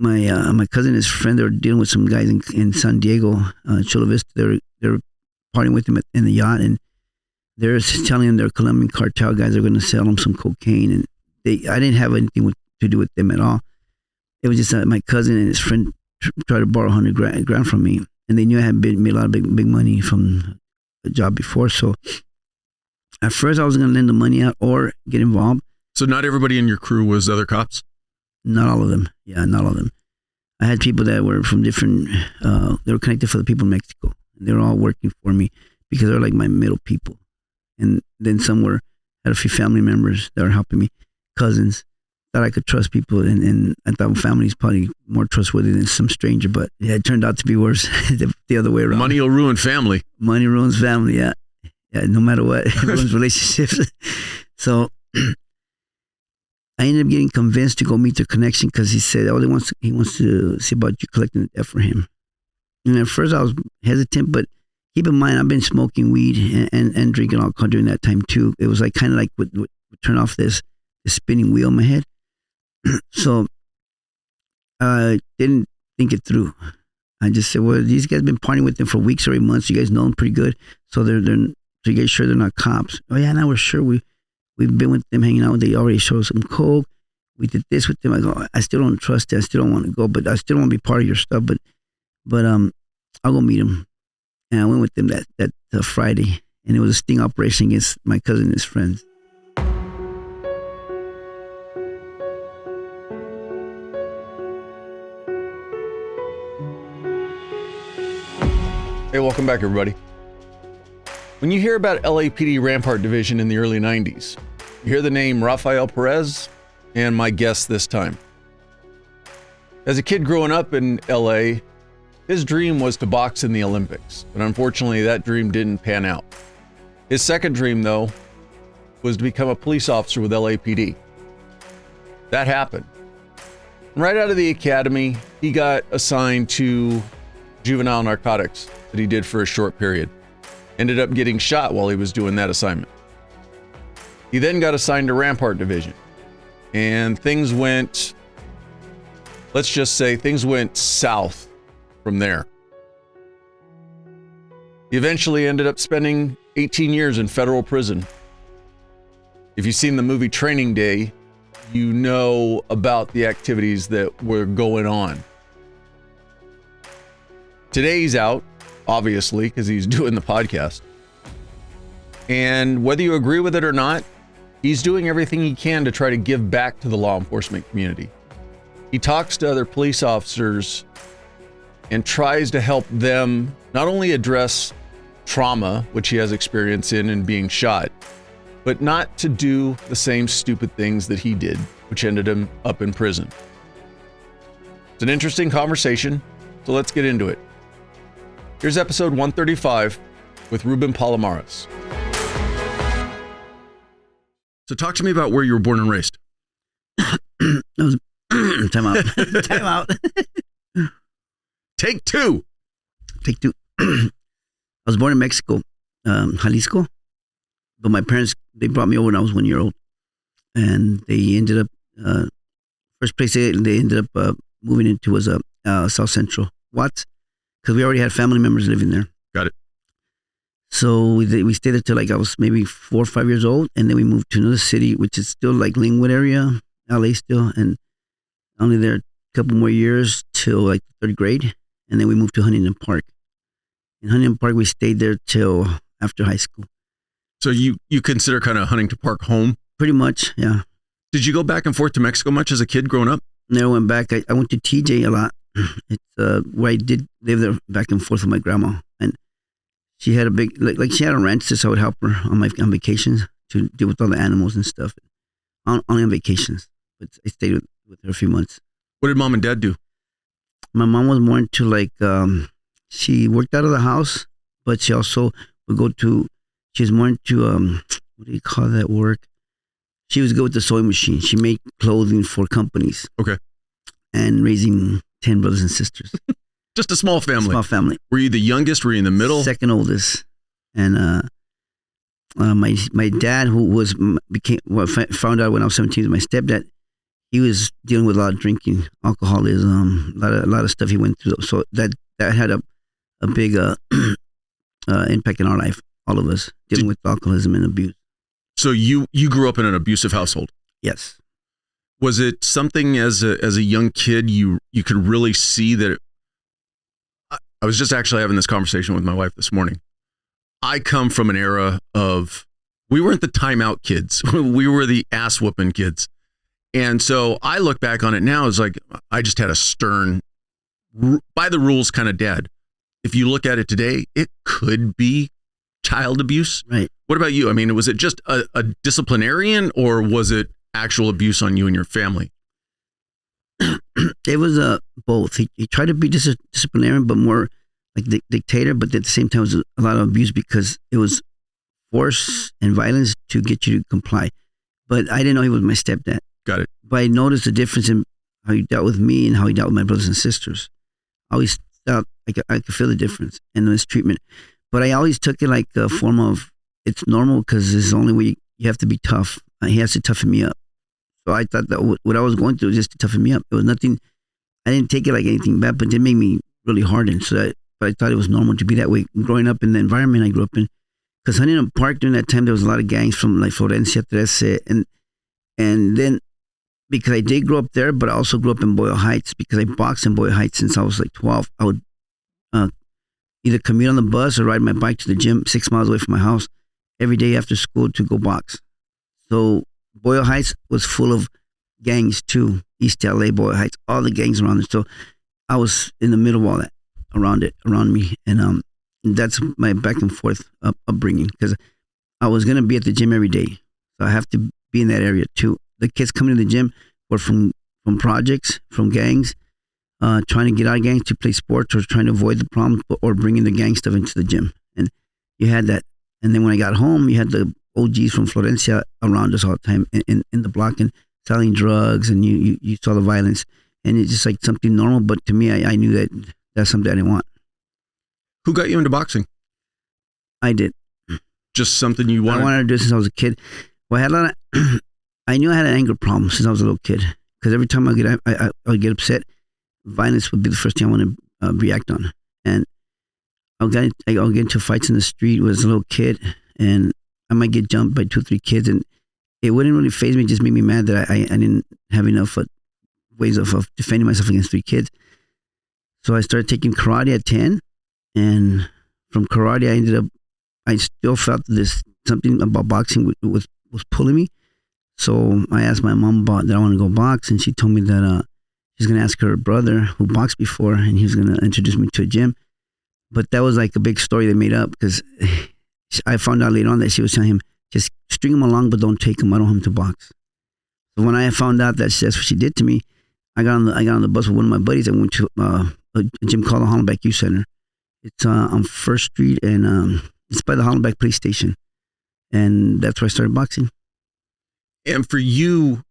my cousin and his friend, they were dealing with some guys in San Diego, Chula Vista. They were partying with him in the yacht, and they're telling him they're Colombian cartel guys are going to sell him some cocaine, and I didn't have anything to do with them at all. It was just my cousin and his friend tried to borrow 100 grand from me, and they knew I had made a lot of big money from a job before. So at first I was going to lend the money out or get involved. So not everybody in your crew was other cops? Not all of them. Yeah, not all of them. I had people that were from different, they were connected for the people in Mexico. They were all working for me because they're like my middle people. And then some had a few family members that were helping me, cousins, that I could trust people. And I thought family is probably more trustworthy than some stranger, but yeah, it turned out to be worse the other way around. Money will ruin family. Money ruins family, yeah. Yeah, no matter what, it ruins relationships. So I ended up getting convinced to go meet their connection because he said, he wants to see about you collecting the debt for him. And at first I was hesitant, but keep in mind, I've been smoking weed and drinking alcohol during that time too. It was like kind of like would turn off this spinning wheel in my head. So I didn't think it through. I just said, well, these guys have been partying with them for weeks or months. You guys know them pretty good. So so you guys sure they're not cops? Oh yeah, now we're sure. We've been with them hanging out. They already showed us some coke. We did this with them. I go, I still don't trust it. I still don't want to go, but I still want to be part of your stuff. But I'll go meet them. And I went with them that Friday, and it was a sting operation against my cousin and his friends. Hey, welcome back, everybody. When you hear about LAPD Rampart Division in the early 90s, you hear the name Rafael Perez and my guest this time. As a kid growing up in LA, his dream was to box in the Olympics, but unfortunately that dream didn't pan out. His second dream, though, was to become a police officer with LAPD. That happened. Right out of the academy, he got assigned to juvenile narcotics that he did for a short period. Ended up getting shot while he was doing that assignment. He then got assigned to Rampart Division, and things went, let's just say things went south from there. He eventually ended up spending 18 years in federal prison. If you've seen the movie Training Day, you know about the activities that were going on. Today he's out, obviously, because he's doing the podcast. And whether you agree with it or not, he's doing everything he can to try to give back to the law enforcement community. He talks to other police officers and tries to help them not only address trauma, which he has experience in and being shot, but not to do the same stupid things that he did, which ended him up in prison. It's an interesting conversation, so let's get into it. Here's episode 135 with Ruben Palomares. So talk to me about where you were born and raised. Time out. Time out. Take two. I was born in Mexico, Jalisco, but my parents, they brought me over when I was 1 year old, and they ended up, first place they ended up moving into was South Central, Watts, because we already had family members living there. Got it. So we stayed there till like I was maybe 4 or 5 years old, and then we moved to another city, which is still like Linwood area, LA still, and only there a couple more years till like third grade, and then we moved to Huntington Park. In Huntington Park, we stayed there till after high school. So you consider kind of Huntington Park home? Pretty much, yeah. Did you go back and forth to Mexico much as a kid growing up? Never went back. I went to TJ a lot. It's where I did live there back and forth with my grandma, and she had a big like she had a ranch, so I would help her on vacations to deal with all the animals and stuff. Only on vacations, but I stayed with her a few months. What did mom and dad do? My mom was more into like she worked out of the house, but she also would go to. She was more into what do you call that work? She was good with the sewing machine. She made clothing for companies. Okay. And raising 10 brothers and sisters. Just a small family. Small family. Were you the youngest? Were you in the middle? Second oldest. And my dad, who found out when I was 17, my stepdad, he was dealing with a lot of drinking, alcoholism, a lot of stuff he went through. So that had a big impact in our life, all of us, dealing with alcoholism and abuse. So you grew up in an abusive household? Yes. Was it something as a young kid you could really see that? I was just actually having this conversation with my wife this morning. I come from an era of, we weren't the timeout kids. We were the ass whooping kids. And so I look back on it now as like, I just had a stern, by the rules kind of dad. If you look at it today, it could be child abuse. Right. What about you? I mean, was it just a disciplinarian, or was it actual abuse on you and your family? It was both. He tried to be disciplinarian, but more like dictator, but at the same time, it was a lot of abuse because it was force and violence to get you to comply. But I didn't know he was my stepdad. Got it. But I noticed the difference in how he dealt with me and how he dealt with my brothers and sisters. I always felt I could feel the difference in his treatment. But I always took it like a form of, it's normal because it's the only way you have to be tough. He has to toughen me up. So I thought that what I was going through was just to toughen me up. It was nothing, I didn't take it like anything bad, but it made me really hardened. But I thought it was normal to be that way. Growing up in the environment I grew up in, because Huntington Park during that time, there was a lot of gangs from like Florencia, 13, and then because I did grow up there, but I also grew up in Boyle Heights because I boxed in Boyle Heights since I was like 12. I would either commute on the bus or ride my bike to the gym 6 miles away from my house every day after school to go box. So Boyle Heights was full of gangs too. East LA, Boyle Heights, all the gangs around it. So I was in the middle of all that, around me. And that's my back and forth upbringing, because I was going to be at the gym every day. So I have to be in that area too. The kids coming to the gym were from projects, from gangs, trying to get out of gangs to play sports or trying to avoid the problem or bringing the gang stuff into the gym. And you had that. And then when I got home, you had the OGs from Florencia around us all the time in the block and selling drugs, and you saw the violence. And it's just like something normal. But to me, I knew that that's something I didn't want. Who got you into boxing? I did. Just something you wanted? I wanted to do it since I was a kid. Well, I had a lot of, I knew I had an anger problem since I was a little kid. Because every time I would get upset, violence would be the first thing I want to react on. And I'll get into fights in the street as a little kid, and I might get jumped by 2 or 3 kids, and it wouldn't really faze me. It just made me mad that I didn't have enough ways of defending myself against 3 kids. So I started taking karate at 10, and from karate I still felt something about boxing was pulling me. So I asked my mom about that I want to go box, and she told me that she's going to ask her brother who boxed before, and he was going to introduce me to a gym. But that was like a big story they made up, because I found out later on that she was telling him, just string him along, but don't take him. I don't want him to box. So when I found out that that's what she did to me, I got on the bus with one of my buddies and went to a gym called the Hollenbeck Youth Center. It's on 1st Street, and it's by the Hollenbeck Police Station. And that's where I started boxing. And for you,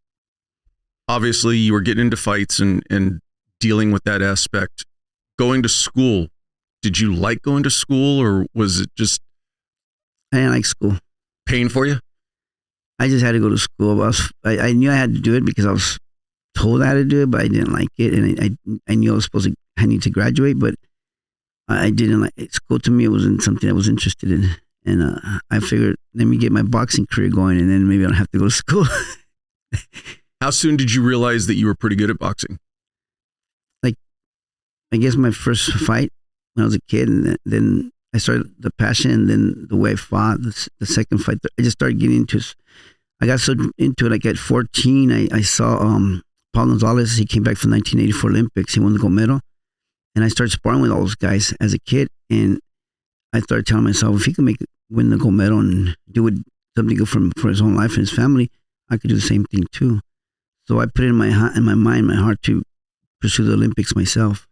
obviously you were getting into fights and dealing with that aspect. Going to school, did you like going to school, or was it just... I didn't like school. Pain for you? I just had to go to school. I knew I had to do it because I was told I had to do it, but I didn't like it. And I knew I needed to graduate, but I didn't like it. School. To me, it wasn't something I was interested in. And I figured, let me get my boxing career going, and then maybe I don't have to go to school. How soon did you realize that you were pretty good at boxing? Like, I guess my first fight when I was a kid, and then I started the passion, and then the way I fought, the second fight, I just started getting into it. I got so into it, like at 14, I saw Paul Gonzalez. He came back from 1984 Olympics. He won the gold medal. And I started sparring with all those guys as a kid. And I started telling myself, if he can win the gold medal and do something good for his own life and his family, I could do the same thing too. So I put it in my mind, my heart, to pursue the Olympics myself.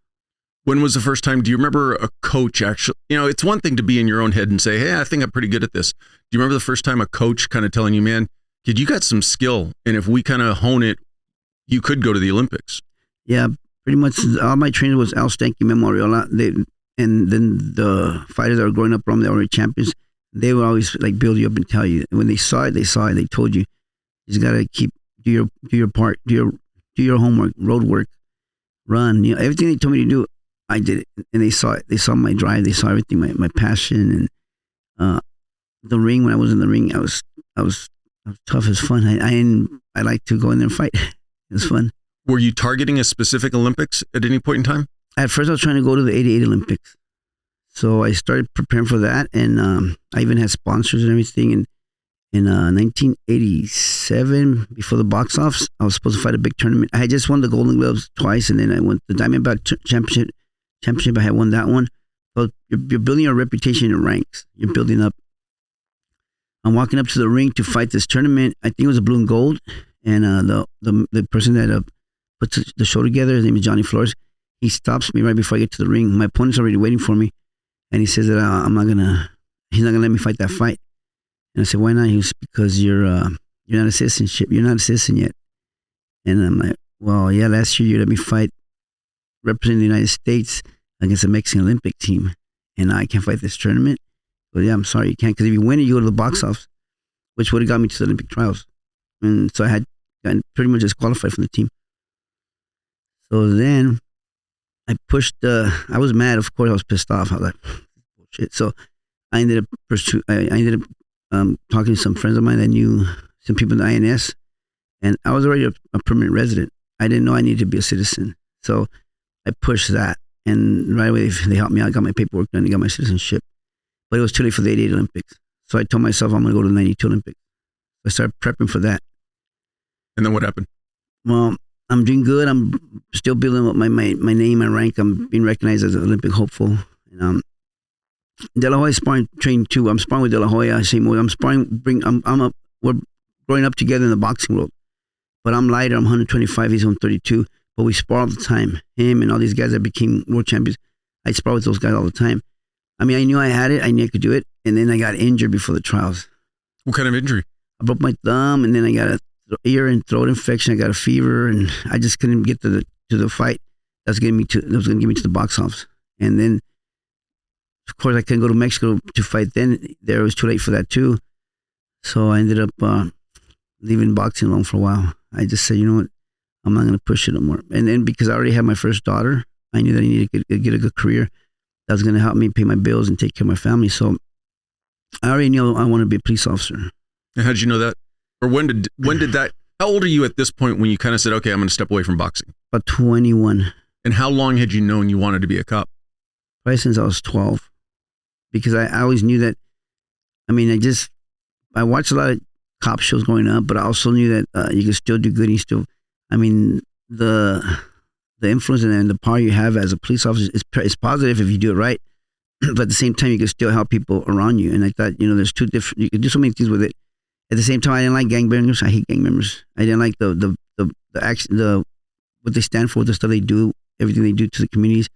When was the first time, do you remember a coach actually, it's one thing to be in your own head and say, hey, I think I'm pretty good at this. Do you remember the first time a coach kind of telling you, man, kid, you got some skill, and if we kind of hone it, you could go to the Olympics? Yeah, pretty much all my training was Al Stanky Memorial. And then the fighters that were growing up from, they were champions, they would always like build you up and tell you. When they saw it, they told you, you just got to do your part, do do your homework, road work, run. Everything they told me to do, I did it. And they saw it. They saw my drive. They saw everything, my passion. And the ring, when I was in the ring, I was tough as fun. I like to go in there and fight. It was fun. Were you targeting a specific Olympics at any point in time? At first, I was trying to go to the 88 Olympics. So I started preparing for that. And I even had sponsors and everything. And in 1987, before the box office, I was supposed to fight a big tournament. I had just won the Golden Gloves twice, and then I went the Diamondback Championship. I had won that one. So you're building your reputation in ranks. You're building up. I'm walking up to the ring to fight this tournament. I think it was a blue and gold, and the person that put the show together, his name is Johnny Flores. He stops me right before I get to the ring. My opponent's already waiting for me, and he says that he's not gonna let me fight that fight. And I said, why not? He was, because you're not a citizenship. You're not a citizen yet. And I'm like, well, yeah, last year you let me fight representing the United States against the Mexican Olympic team. And I can't fight this tournament. But yeah, I'm sorry, you can't. Because if you win it, you go to the box office, which would have got me to the Olympic trials. And so I had gotten pretty much disqualified from the team. So then I pushed, I was mad, of course, I was pissed off. I was like, bullshit. So I ended up talking to some friends of mine that knew some people in the INS, and I was already a permanent resident. I didn't know I needed to be a citizen. So I pushed that, and right away they helped me out. I got my paperwork done, I got my citizenship. But it was too late for the 88 Olympics. So I told myself I'm going to go to the 92 Olympics. I started prepping for that. And then what happened? Well, I'm doing good. I'm still building up my name, my rank. I'm being recognized as an Olympic hopeful. And, De La Hoya sparring training too. I'm sparring with De La Hoya. We're growing up together in the boxing world. But I'm lighter. I'm 125. He's 132. But we spar all the time. Him and all these guys that became world champions. I spar with those guys all the time. I mean, I knew I had it. I knew I could do it. And then I got injured before the trials. What kind of injury? I broke my thumb, and then I got a ear and throat infection. I got a fever, and I just couldn't get to the fight. That was going to get me to the box office. And then, of course, I couldn't go to Mexico to fight then. There, it was too late for that too. So I ended up leaving boxing alone for a while. I just said, you know what, I'm not going to push it no more. And then because I already had my first daughter, I knew that I needed to get a good career that was going to help me pay my bills and take care of my family. So I already knew I wanted to be a police officer. And how did you know that? Or when did that, how old are you at this point when you kind of said, okay, I'm going to step away from boxing? About 21. And how long had you known you wanted to be a cop? Probably since I was 12. Because I always knew that, I mean, I watched a lot of cop shows growing up, but I also knew that you could still do good. The influence and the power you have as a police officer is positive if you do it right. But at the same time, you can still help people around you. And I thought, there's two different, you can do so many things with it. At the same time, I didn't like gang members. I hate gang members. I didn't like the action, what they stand for, the stuff they do, everything they do to the communities.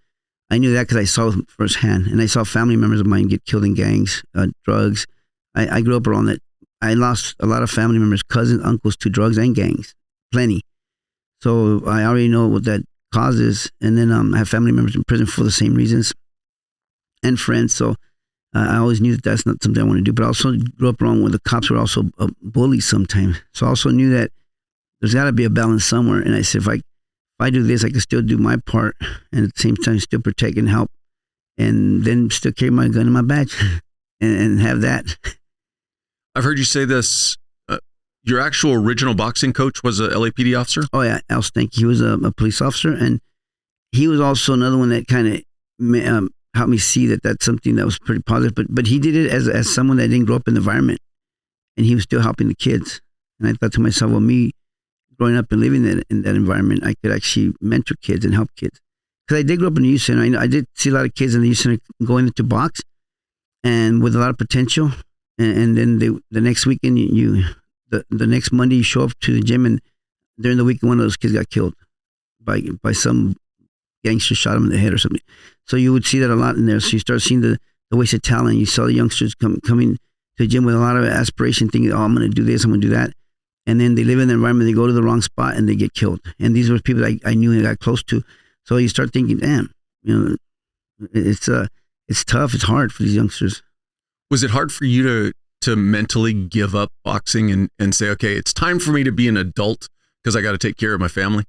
I knew that because I saw it firsthand. And I saw family members of mine get killed in gangs, drugs. I grew up around that. I lost a lot of family members, cousins, uncles to drugs and gangs. Plenty. So I already know what that causes. And then I have family members in prison for the same reasons. And friends. So I always knew that that's not something I want to do. But I also grew up around where the cops were also bullies sometimes. So I also knew that there's got to be a balance somewhere. And I said, if I do this, I can still do my part and at the same time still protect and help, and then still carry my gun and my badge and have that. I've heard you say this. Your actual original boxing coach was a LAPD officer? Oh, yeah. Al Stanky. He was a police officer, and he was also another one that kind of helped me see that that's something that was pretty positive. But he did it as someone that didn't grow up in the environment, and he was still helping the kids. And I thought to myself, well, me growing up and living in that environment, I could actually mentor kids and help kids. Because I did grow up in the youth center. I did see a lot of kids in the youth center going into box and with a lot of potential. And then the next weekend, the next Monday, you show up to the gym, and during the weekend, one of those kids got killed by some gangster, shot him in the head or something. So you would see that a lot in there. So you start seeing the wasted talent. You saw the youngsters coming to the gym with a lot of aspiration, thinking, oh, I'm going to do this, I'm going to do that. And then they live in the environment, they go to the wrong spot, and they get killed. And these were people that I knew and got close to. So you start thinking, damn, it's tough, it's hard for these youngsters. Was it hard for you to mentally give up boxing and say, okay, it's time for me to be an adult because I got to take care of my family?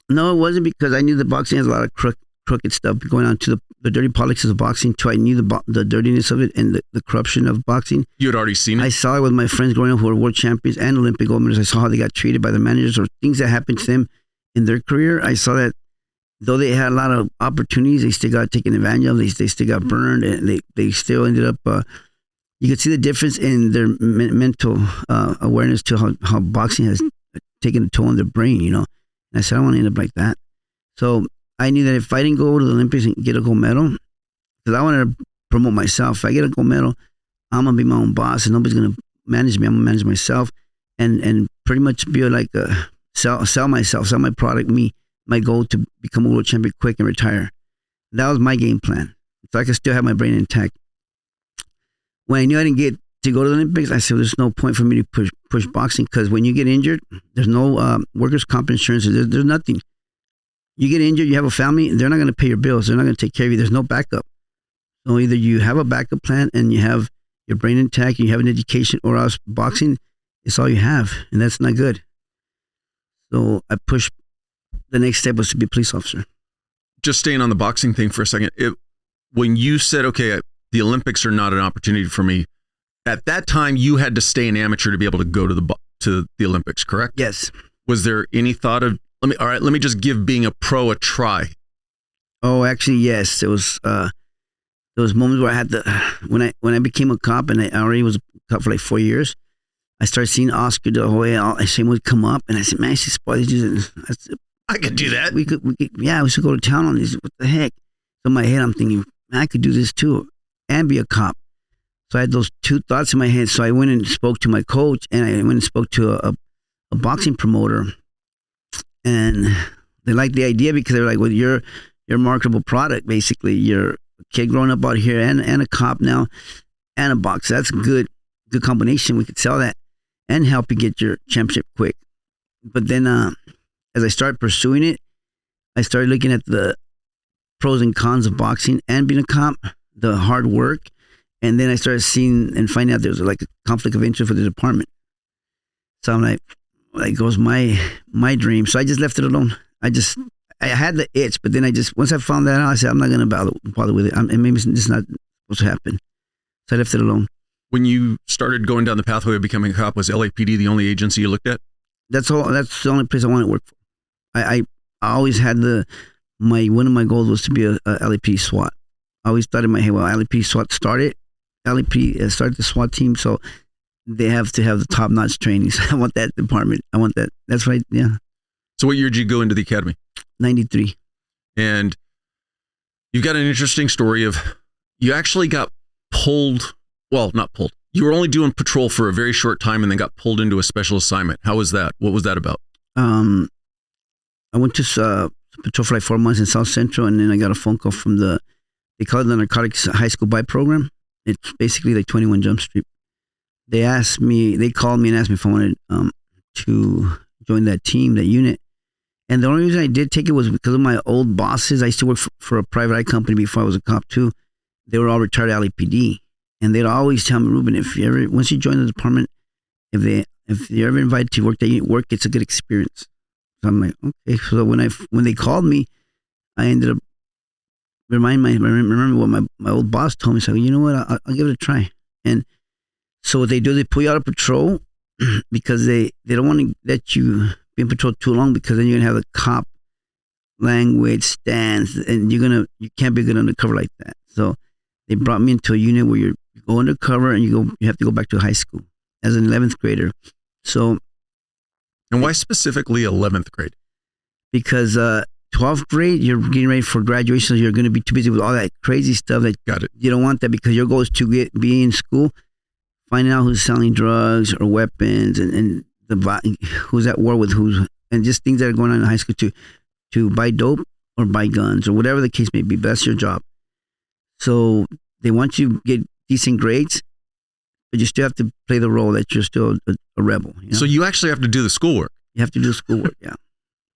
No, it wasn't, because I knew the boxing has a lot of crooked stuff going on, to the dirty politics of boxing too. I knew the dirtiness of it and the corruption of boxing. You had already seen it? I saw it with my friends growing up who were world champions and Olympic gold medalists. I saw how they got treated by the managers, or things that happened to them in their career. I saw that though they had a lot of opportunities, they still got taken advantage of. They still got burned, and they still ended up. You could see the difference in their mental awareness to how boxing has taken a toll on their brain, And I said, I want to end up like that. So I knew that if I didn't go to the Olympics and get a gold medal, because I wanted to promote myself. If I get a gold medal, I'm going to be my own boss, and nobody's going to manage me. I'm going to manage myself and pretty much be like sell myself, sell my product, my goal to become a world champion quick and retire. That was my game plan. So I could still have my brain intact. When I knew I didn't get to go to the Olympics, I said, there's no point for me to push boxing, because when you get injured, there's no workers' comp insurance. There's nothing. You get injured, you have a family, they're not going to pay your bills. They're not going to take care of you. There's no backup. So either you have a backup plan and you have your brain intact, you have an education, or else boxing is all you have, and that's not good. So I pushed. The next step was to be a police officer. Just staying on the boxing thing for a second. When you said, okay, the Olympics are not an opportunity for me, at that time you had to stay an amateur to be able to go to the Olympics, correct? Yes. Was there any thought of, let me just give being a pro a try? Oh, actually, yes. There was moments where I had when I became a cop, and I already was a cop for like 4 years, I started seeing Oscar De La Hoya, same would come up, and I said, man, I should spot these dudes. I could do that. We could, we should go to town on these. What the heck? So in my head, I'm thinking, man, I could do this too and be a cop. So I had those two thoughts in my head. So I went and spoke to my coach, and I went and spoke to a boxing promoter, and they liked the idea, because they were like, well, you're a marketable product, basically. You're a kid growing up out here and a cop now and a boxer. That's a good combination. We could sell that and help you get your championship quick. But then as I started pursuing it, I started looking at the pros and cons of boxing and being a cop, the hard work. And then I started seeing and finding out there was like a conflict of interest for the department. So I'm like goes my dream. So I just left it alone. I had the itch, but then once I found that out, I said, I'm not going to bother with it. And maybe it's not supposed to happen. So I left it alone. When you started going down the pathway of becoming a cop, was LAPD the only agency you looked at? That's the only place I wanted to work for. I always had one of my goals was to be a LAPD SWAT. I always thought in my head, well, LAPD SWAT started the SWAT team, so they have to have the top-notch training. So I want that department. I want that. That's right, yeah. So what year did you go into the academy? 93. And you've got an interesting story of, you actually got pulled, well, not pulled. You were only doing patrol for a very short time and then got pulled into a special assignment. How was that? What was that about? I went to patrol for like 4 months in South Central, and then I got a phone call from they call it the Narcotics High School Buy Program. It's basically like 21 Jump Street. They called me and asked me if I wanted to join that team, that unit. And the only reason I did take it was because of my old bosses. I used to work for a private eye company before I was a cop too. They were all retired LAPD. And they'd always tell me, Ruben, once you join the department, if you're ever invited to work that unit, it's a good experience. So I'm like, okay. So when they called me, I ended up remember what my old boss told me. So you know what, I'll give it a try. And so what they do, they pull you out of patrol because they don't want to let you be in patrol too long, because then you're gonna have the cop language, stance, and you can't be good undercover like that. So they brought me into a unit where you go undercover and you have to go back to high school as an 11th grader. So. And why specifically 11th grade? Because 12th grade, you're getting ready for graduation, so you're going to be too busy with all that crazy stuff that Got it. You don't want that, because your goal is to be in school, finding out who's selling drugs or weapons, and who's at war with who's, and just things that are going on in high school to buy dope or buy guns or whatever the case may be. But that's your job. So they want you to get decent grades, but you still have to play the role that you're still a rebel. You know? So you actually have to do the schoolwork. You have to do the schoolwork, yeah.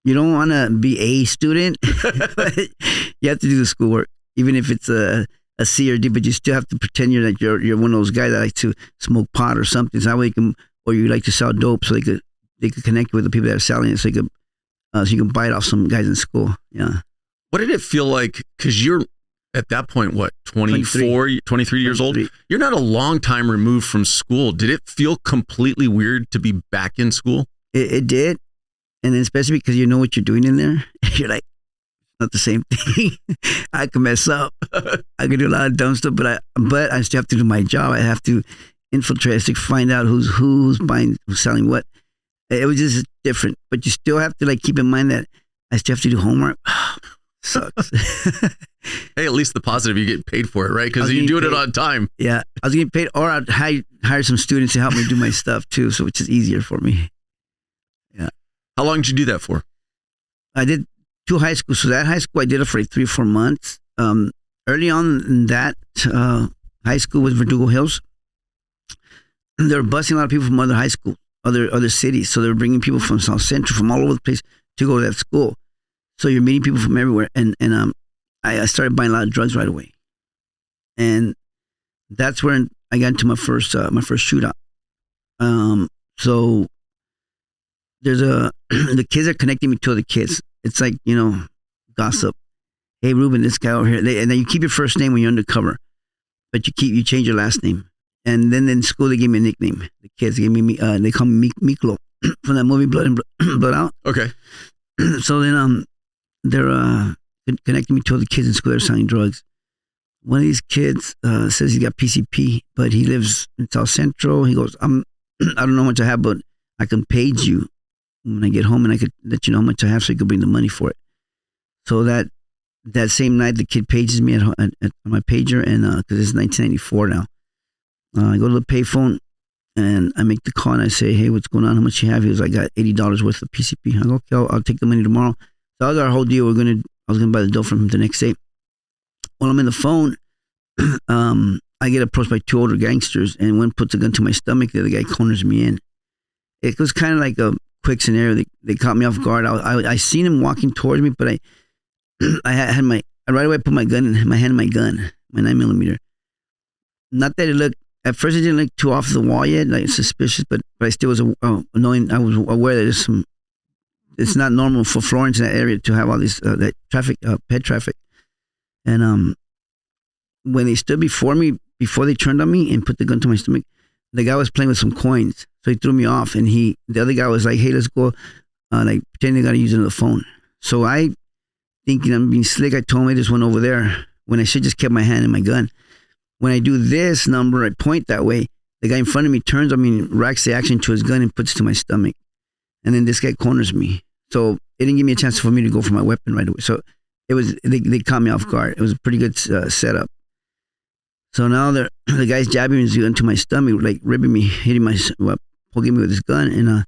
You don't want to be a student, but you have to do the schoolwork, even if it's a C or D. But you still have to pretend you're one of those guys that like to smoke pot or something. So that way or you like to sell dope, so they could connect with the people that are selling it, so you could so you can buy it off some guys in school. Yeah. What did it feel like? Because you're at that point, what, 23 years old? You're not a long time removed from school. Did it feel completely weird to be back in school? It did. And then especially because you know what you're doing in there. You're like, not the same thing. I can mess up. I can do a lot of dumb stuff, but I still have to do my job. I have to infiltrate. I have to find out who's buying, who's selling what. It was just different, but you still have to like keep in mind that I still have to do homework. Sucks. Hey, at least the positive, you get paid for it, right? Because you're doing it on time. Yeah, I was getting paid, or I'd hire some students to help me do my stuff too, so which is easier for me. Yeah. How long did you do that for? I did 2 high schools. So that high school I did it for like 3 or 4 months. Early on in that high school was Verdugo Hills. They were busing a lot of people from other high schools, other cities. So they were bringing people from South Central, from all over the place to go to that school. So you're meeting people from everywhere, and I started buying a lot of drugs right away, and that's where I got into my first shootout. So there's the kids are connecting me to other kids. It's like, gossip. Hey, Ruben, this guy over here, and then you keep your first name when you're undercover, but you change your last name. And then in school they gave me a nickname. The kids gave me they call me Miklo from that movie Blood Out. Okay. So then they're connecting me to other kids in school that are selling drugs. One of these kids says he's got PCP, but he lives in South Central. He goes, I don't know how much I have, but I can page you when I get home, and I could let you know how much I have so you can bring the money for it. So that same night, the kid pages me at my pager, and because it's 1994 now, I go to the payphone, and I make the call, and I say, hey, what's going on? How much you have? He goes, I got $80 worth of PCP. I go, okay, I'll take the money tomorrow. That was our whole deal. I was gonna buy the dope from him the next day. While I'm in the phone, I get approached by 2 older gangsters, and one puts a gun to my stomach. The other guy corners me in. It was kind of like a quick scenario. They caught me off guard. I seen him walking towards me, but I had right away put my hand in my gun, my 9mm. Not that it looked, at first it didn't look too off the wall yet, like suspicious, but I still was knowing, I was aware that there's some. It's not normal for Florence in that area to have all this that traffic, pet traffic. And when they stood before me, before they turned on me and put the gun to my stomach, the guy was playing with some coins, so he threw me off. And the other guy was like, "Hey, let's go," like pretending I got to use another phone. So I, thinking I'm being slick, I told him I just went over there when I should just kept my hand in my gun. When I do this number, I point that way. The guy in front of me turns on me and racks the action to his gun and puts it to my stomach. And then this guy corners me. So it didn't give me a chance for me to go for my weapon right away. So it was, they caught me off guard. It was a pretty good setup. So now the guy's jabbing his gun to my stomach, like ripping me, hitting my, poking me with his gun. And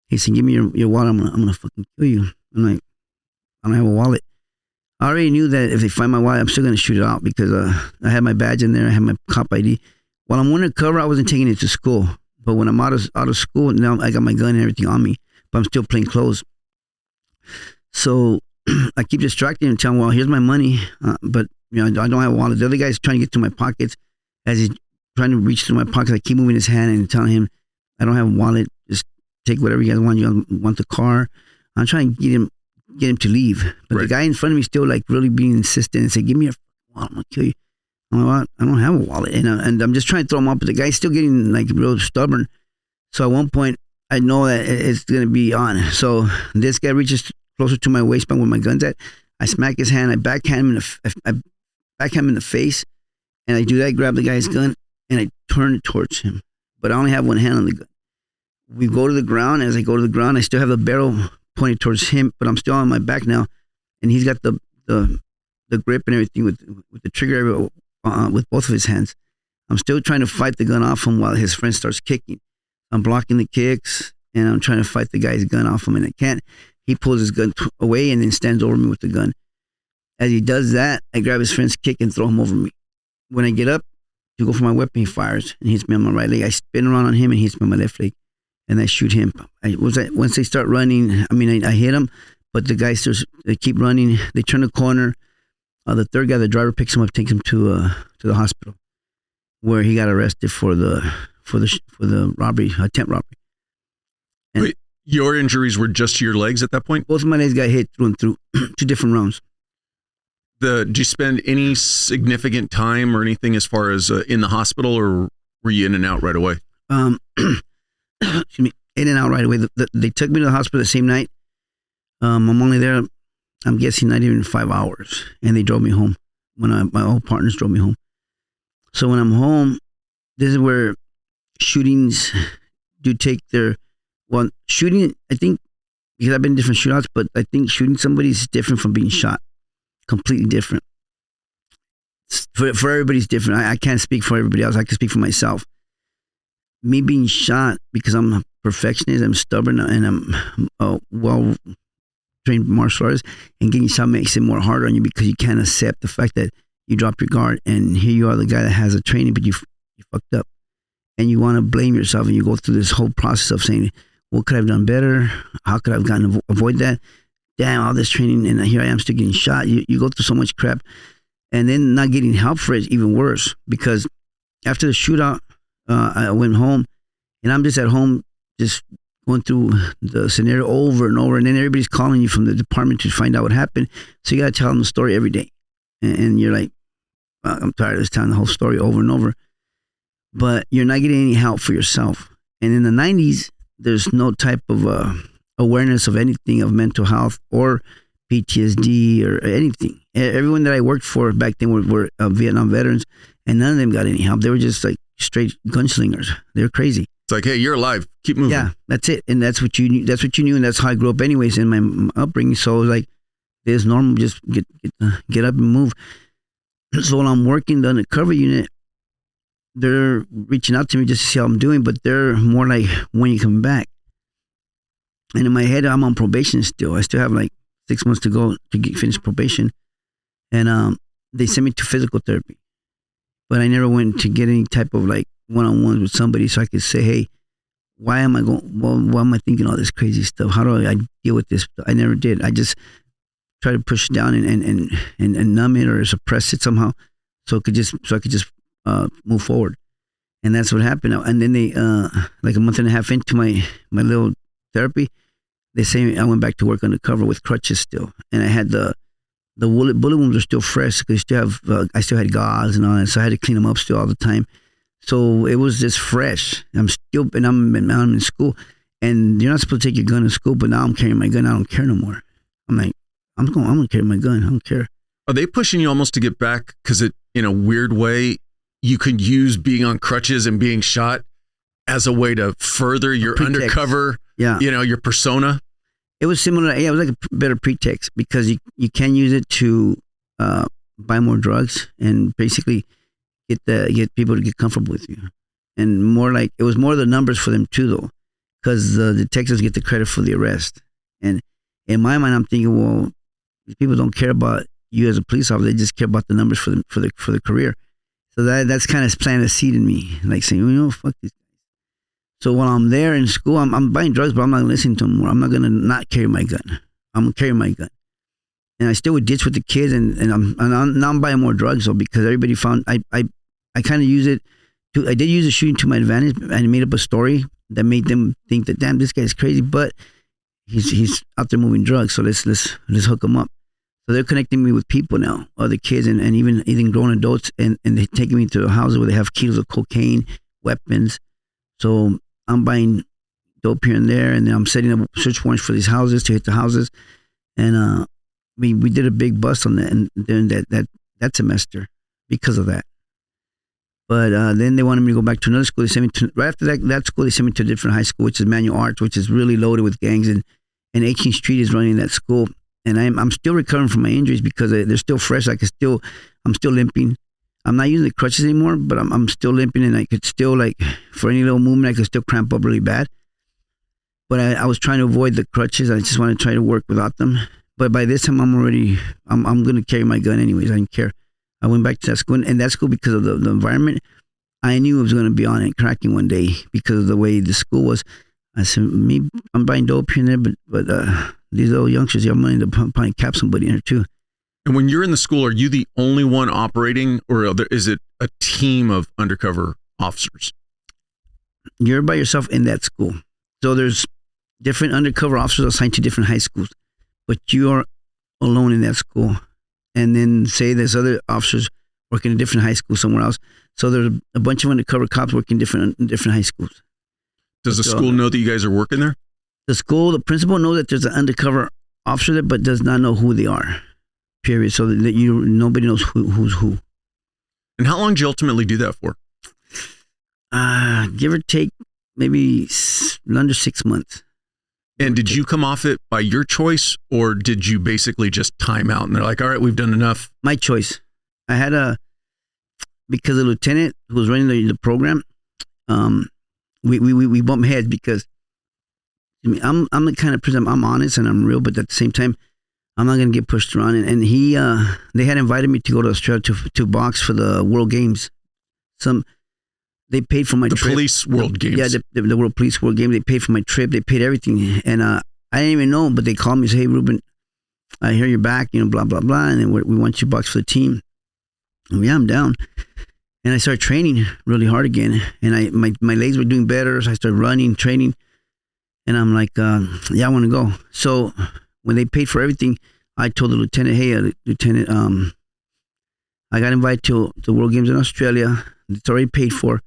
he said, give me your wallet. I'm gonna fucking kill you. I'm like, I don't have a wallet. I already knew that if they find my wallet, I'm still gonna shoot it out because I had my badge in there. I had my cop ID. While I'm undercover, I wasn't taking it to school. But when I'm out of school, now I got my gun and everything on me. But I'm still plain clothes. So I keep distracting and telling him, well, here's my money. But I don't have a wallet. The other guy's trying to get to my pockets. As he's trying to reach through my pockets, I keep moving his hand and telling him, I don't have a wallet. Just take whatever you guys want. You guys want the car? I'm trying to get him to leave. But the guy in front of me still like really being insistent and said, give me your wallet. I'm going to kill you. I'm like, I don't have a wallet. And I'm just trying to throw him off. But the guy's still getting like real stubborn. So at one point, I know that it's going to be on. So this guy reaches closer to my waistband where my gun's at. I smack his hand. I backhand him in the face. And I do that, grab the guy's gun, and I turn it towards him. But I only have one hand on the gun. We go to the ground. As I go to the ground, I still have the barrel pointed towards him, but I'm still on my back now. And he's got the grip and everything with the trigger with both of his hands. I'm still trying to fight the gun off him while his friend starts kicking. I'm blocking the kicks, and I'm trying to fight the guy's gun off him, and I can't. He pulls his gun away and then stands over me with the gun. As he does that, I grab his friend's kick and throw him over me. When I get up to go for my weapon, he fires and hits me on my right leg. I spin around on him and he hits me on my left leg, and I shoot him. Once they start running, I hit him, but the guys they keep running. They turn the corner. The third guy, the driver, picks him up, takes him to the hospital, where he got arrested for the robbery, attempt robbery. And wait, Your injuries were just to your legs at that point? Both of my legs got hit through and through, 2 different rounds. Did you spend any significant time or anything as far as in the hospital, or were you in and out right away? Excuse me, in and out right away. They took me to the hospital the same night. I'm only there, I'm guessing not even 5 hours, and they drove me home. My old partners drove me home. So when I'm home, this is where shootings do take their, well, shooting, I think, because I've been in different shootouts, but I think shooting somebody is different from being shot. Completely different. For everybody's different. I can't speak for everybody else. I can speak for myself. Me being shot, because I'm a perfectionist, I'm stubborn, and I'm a well-trained martial artist, and getting shot makes it more harder on you because you can't accept the fact that you drop your guard, and here you are, the guy that has a training, but you fucked up. And you want to blame yourself, and you go through this whole process of saying, what could I have done better? How could I have gotten avoid that? Damn, all this training, and here I am still getting shot. You go through so much crap, and then not getting help for it is even worse, because after the shootout, I went home, and I'm just at home just going through the scenario over and over, and then everybody's calling you from the department to find out what happened, so you got to tell them the story every day, and you're like, I'm tired of this telling the whole story over and over, but you're not getting any help for yourself. And in the 90s, there's no type of awareness of anything of mental health or PTSD or anything. Everyone that I worked for back then were Vietnam veterans, and none of them got any help. They were just like straight gunslingers. They were crazy. It's like, hey, you're alive. Keep moving. Yeah, that's it. And that's what you knew. That's what you knew, and that's how I grew up anyways in my upbringing. So it was like, it's normal, just get up and move. So when I'm working the undercover unit, they're reaching out to me just to see how I'm doing, but they're more like, when you come back? And in my head, I'm on probation still. I still have like 6 months to go to finish probation. And they sent me to physical therapy. But I never went to get any type of like one-on-ones with somebody so I could say, hey, why am I thinking all this crazy stuff? How do I deal with this? I never did. I just try to push it down and numb it or suppress it somehow so I could just move forward. And that's what happened. And then they, like a month and a half into my little therapy, they say I went back to work undercover with crutches still. And I had the bullet wounds are still fresh because I still had gauze and all that. So I had to clean them up still all the time. So it was just fresh. I'm in school, and you're not supposed to take your gun to school, but now I'm carrying my gun. I don't care no more. I'm like, I'm going to carry my gun. I don't care. Are they pushing you almost to get back? Because in a weird way, you could use being on crutches and being shot as a way to further your undercover, your persona. It was similar. Yeah, it was like a better pretext because you can use it to buy more drugs and basically get people to get comfortable with you. And more like, it was more the numbers for them too, though, because the detectives get the credit for the arrest. And in my mind, I'm thinking, well, these people don't care about you as a police officer; they just care about the numbers for the career. So that's kind of planted a seed in me, like saying, fuck these guys. So while I'm there in school, I'm buying drugs, but I'm not listening to them more. I'm not gonna not carry my gun. I'm gonna carry my gun, and I still would ditch with the kids, and now I'm buying more drugs though, because everybody found I kind of use it. I did use the shooting to my advantage. I made up a story that made them think that, damn, this guy's crazy, but he's out there moving drugs. So let's hook him up. So they're connecting me with people now, other kids, and even grown adults, and they're taking me to the houses where they have kilos of cocaine, weapons. So I'm buying dope here and there, and then I'm setting up search warrants for these houses to hit the houses. And we did a big bust on that, and during that semester because of that. But then they wanted me to go back to another school. They sent me right after that school. They sent me to a different high school, which is Manual Arts, which is really loaded with gangs, and 18th Street is running that school. And I'm still recovering from my injuries because they're still fresh. I'm still limping. I'm not using the crutches anymore, but I'm still limping, and I could still, like, for any little movement, I could still cramp up really bad. But I was trying to avoid the crutches. I just want to try to work without them. But by this time, I'm going to carry my gun anyways. I didn't care. I went back to that school, and that school, because of the environment, I knew it was going to be on it cracking one day because of the way the school was. I said, I'm buying dope here and there, but these little youngsters, they have money to probably cap somebody in there too. And when you're in the school, are you the only one operating, or is it a team of undercover officers? You're by yourself in that school. So there's different undercover officers assigned to different high schools, but you are alone in that school. And then say there's other officers working in a different high school somewhere else. So there's a bunch of undercover cops working in different high schools. Does the school know that you guys are working there? The principal knows that there's an undercover officer there, but does not know who they are. Period. So that nobody knows who's who. And how long did you ultimately do that for? Give or take, maybe under 6 months. And did you come off it by your choice, or did you basically just time out and they're like, all right, we've done enough? My choice. I had because the lieutenant who was running the program, we bumped heads because I'm the kind of person, I'm honest and I'm real, but at the same time, I'm not going to get pushed around. And they had invited me to go to Australia to box for the World Games. They paid for my trip. The police World Games. Yeah, the World Police World Game. They paid for my trip. They paid everything. And I didn't even know, but they called me and said, hey, Ruben, I hear you're back, blah, blah, blah. And then we want you to box for the team. And yeah, I'm down. And I started training really hard again. And my legs were doing better. So I started running, training. And I'm like, yeah, I want to go. So when they paid for everything, I told the lieutenant, hey, Lieutenant, I got invited to the World Games in Australia. It's already paid for.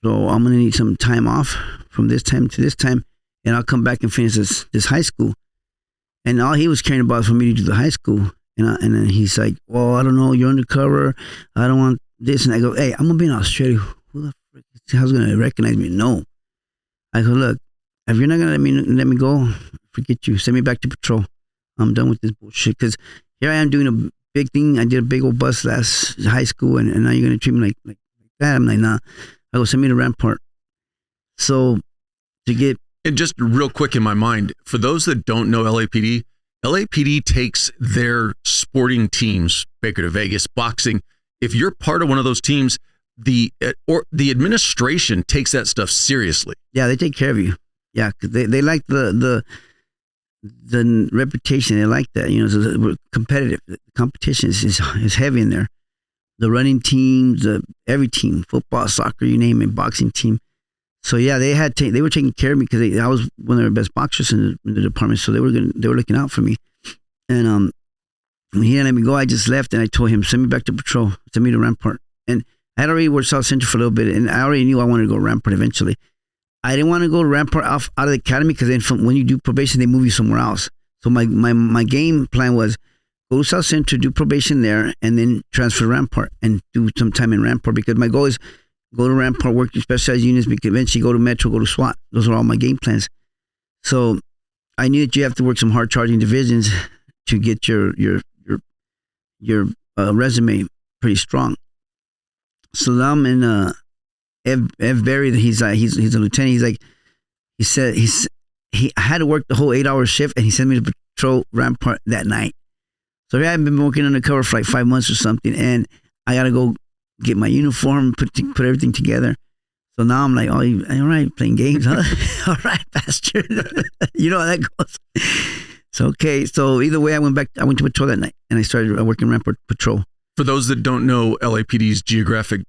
So I'm going to need some time off from this time to this time, and I'll come back and finish this high school. And all he was caring about was for me to do the high school. And then he's like, well, I don't know, you're undercover. I don't want this. And I go, hey, I'm going to be in Australia. Who the frick is going to recognize me? No. I go, look, if you're not going to let me go, forget you. Send me back to patrol. I'm done with this bullshit. Because here I am doing a big thing. I did a big old bust last high school, and now you're going to treat me like that. I'm like, nah. I go, send me to Rampart. So to get... And just real quick in my mind, for those that don't know LAPD takes their sporting teams, Baker to Vegas, boxing. If you're part of one of those teams, the administration takes that stuff seriously. Yeah, they take care of you. Yeah, cause they like the reputation. They like that. It's competitive. The competition is heavy in there. The running teams, every team, football, soccer, you name it, boxing team. So yeah, they were taking care of me because I was one of their best boxers in the department. So they were looking out for me. And when he didn't let me go, I just left and I told him, send me back to patrol, send me to Rampart. And I had already worked South Central for a little bit, and I already knew I wanted to go to Rampart eventually. I didn't want to go to Rampart out of the academy because then when you do probation, they move you somewhere else. So my game plan was go to South Central, do probation there, and then transfer to Rampart and do some time in Rampart, because my goal is go to Rampart, work in specialized units, because eventually go to Metro, go to SWAT. Those are all my game plans. So I knew that you have to work some hard charging divisions to get your resume pretty strong. So now I'm in Ev Berry. He's a lieutenant. I had to work the whole 8-hour shift, and he sent me to patrol Rampart that night. So I hadn't been working undercover for like 5 months or something, and I got to go get my uniform, put everything together. So now I'm like, oh, all right, playing games, huh? All right, bastard. You know how that goes. So, okay. So either way, I went to patrol that night, and I started working Rampart Patrol. For those that don't know LAPD's geographic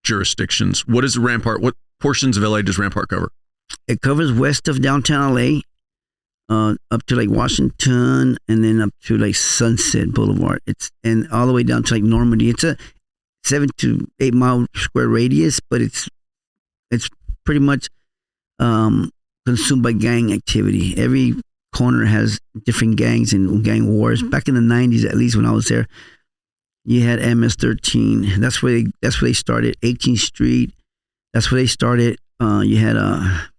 jurisdictions, what is Rampart? What portions of LA does Rampart cover? It covers west of downtown LA, up to like Washington, and then up to like Sunset Boulevard. And all the way down to like Normandy. It's a 7 to 8 mile square radius, but it's pretty much consumed by gang activity. Every corner has different gangs and gang wars. Back in the 90s, at least when I was there, you had MS-13. That's where they started. 18th Street. That's where they started. You had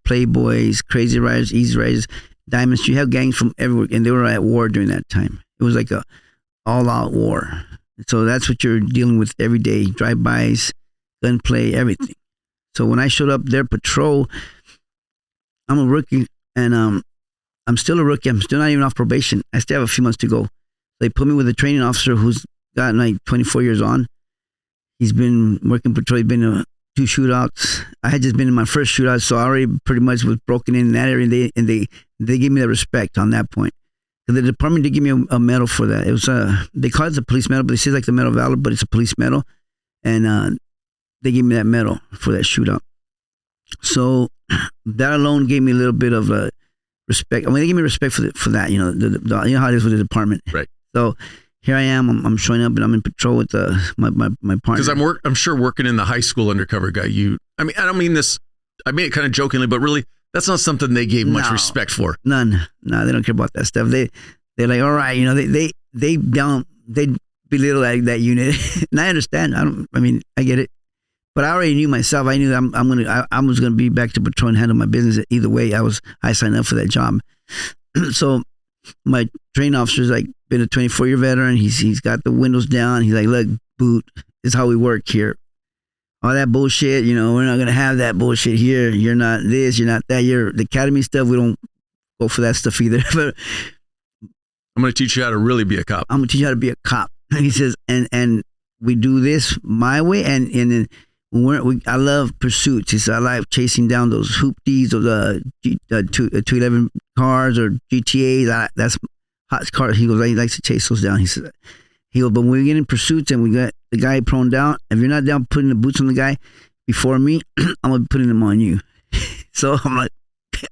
Playboys, Crazy Riders, Easy Riders, Diamond Street. You have gangs from everywhere, and they were at war during that time. It was like a all-out war. So that's what you're dealing with every day: drive-bys, gunplay, everything. So when I showed up there, patrol, I'm a rookie, and I'm still a rookie. I'm still not even off probation. I still have a few months to go. They put me with a training officer who's got like 24 years on. He's been working patrol. He's been to 2 shootouts. I had just been in my first shootout, so I already pretty much was broken in that area, and they gave me the respect on that point. The department did give me a medal for that. It was they call it the police medal, but they say it's like the Medal of Valor, but it's a police medal, and they gave me that medal for that shootout. So that alone gave me a little bit of respect. I mean, they give me respect for that. You know, you know how it is with the department. Right. So here I am. I'm showing up, and I'm in patrol with my partner. Because I'm sure working in the high school undercover guy. I mean, I don't mean this. I mean it kind of jokingly, but really, that's not something they gave much respect for. None. No, they don't care about that stuff. They're like, all right, you know, they belittle that unit, and I understand. I get it. But I already knew myself. I knew that I was gonna be back to patrol and handle my business either way. I signed up for that job. So my training officer's like been a 24-year veteran. He's got the windows down. He's like, look, Boot, this is how we work here. All that bullshit, you know, we're not gonna have that bullshit here. You're not this, you're not that. You're the academy stuff. We don't go for that stuff either. But I'm gonna teach you how to really be a cop. I'm gonna teach you how to be a cop. And he says, and we do this my way, and then. I love pursuits. He said, I like chasing down those hoopties or the 211 cars or GTAs. That's hot cars. He goes, he likes to chase those down. He said, but when we get in pursuits and we got the guy prone down, if you're not down putting the boots on the guy before me, I'm gonna be putting them on you. So I'm like,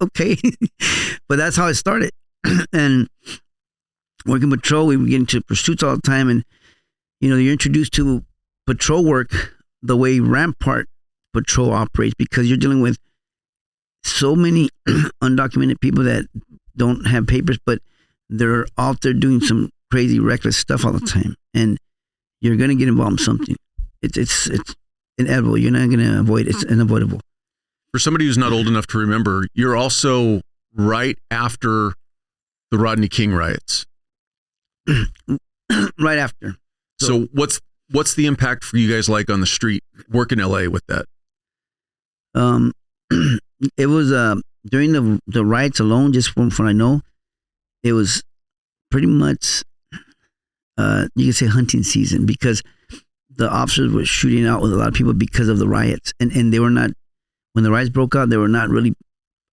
okay. But that's how it started. And working patrol, we would get into pursuits all the time, and you know, you're introduced to patrol work the way Rampart Patrol operates, because you're dealing with so many undocumented people that don't have papers, but they're out there doing some crazy, reckless stuff all the time, and you're gonna get involved in something. It's inevitable. You're not gonna avoid it. It's unavoidable. For somebody who's not old enough to remember, you're also right after the Rodney King riots. Right after. So what's the impact for you guys like on the street, work in LA with that? It was during the riots alone, just from what I know, it was pretty much you could say hunting season, because the officers were shooting out with a lot of people because of the riots, and they were not, when the riots broke out, they were not really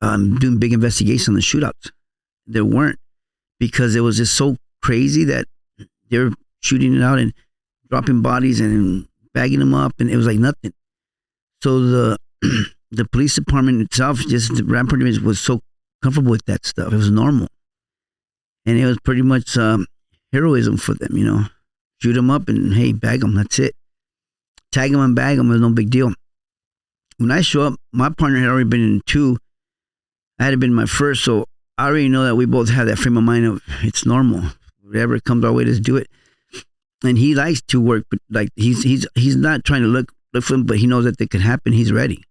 doing big investigations on the shootouts. They weren't, because it was just so crazy that they were shooting it out and dropping bodies and bagging them up, and it was like nothing. So the police department itself, just the Rampart Division, was so comfortable with that stuff. It was normal, and it was pretty much heroism for them. You know, shoot them up and hey, bag them. That's it. Tag them and bag them was no big deal. When I show up, my partner had already been in 2. I had been in my first, so I already know that we both have that frame of mind of it's normal. Whatever comes our way, let's do it. And he likes to work, but like he's not trying to look for them, but he knows that it can happen. He's ready.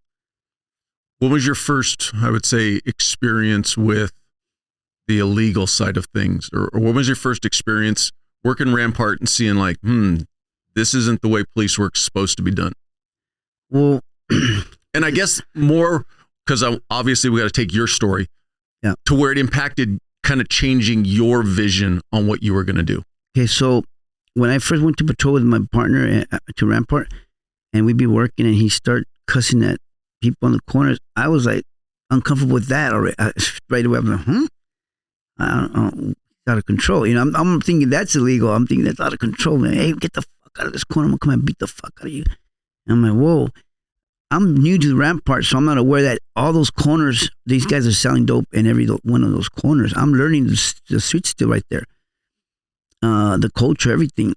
What was your first, I would say, experience with the illegal side of things, or what was your first experience working Rampart and seeing like, this isn't the way police work's supposed to be done? Well, and I guess more because obviously we got to take your story, to where it impacted kind of changing your vision on what you were going to do. Okay, so when I first went to patrol with my partner to Rampart, and we'd be working, and he started cussing at people on the corners, I was like uncomfortable with that already. Right away, I'm like, I don't know, it's out of control. You know, I'm thinking that's illegal. I'm thinking that's out of control, man. Hey, get the fuck out of this corner. I'm gonna come and beat the fuck out of you. And I'm like, whoa. I'm new to the Rampart, so I'm not aware that all those corners, these guys are selling dope in every one of those corners. I'm learning the street still right there. The culture, everything.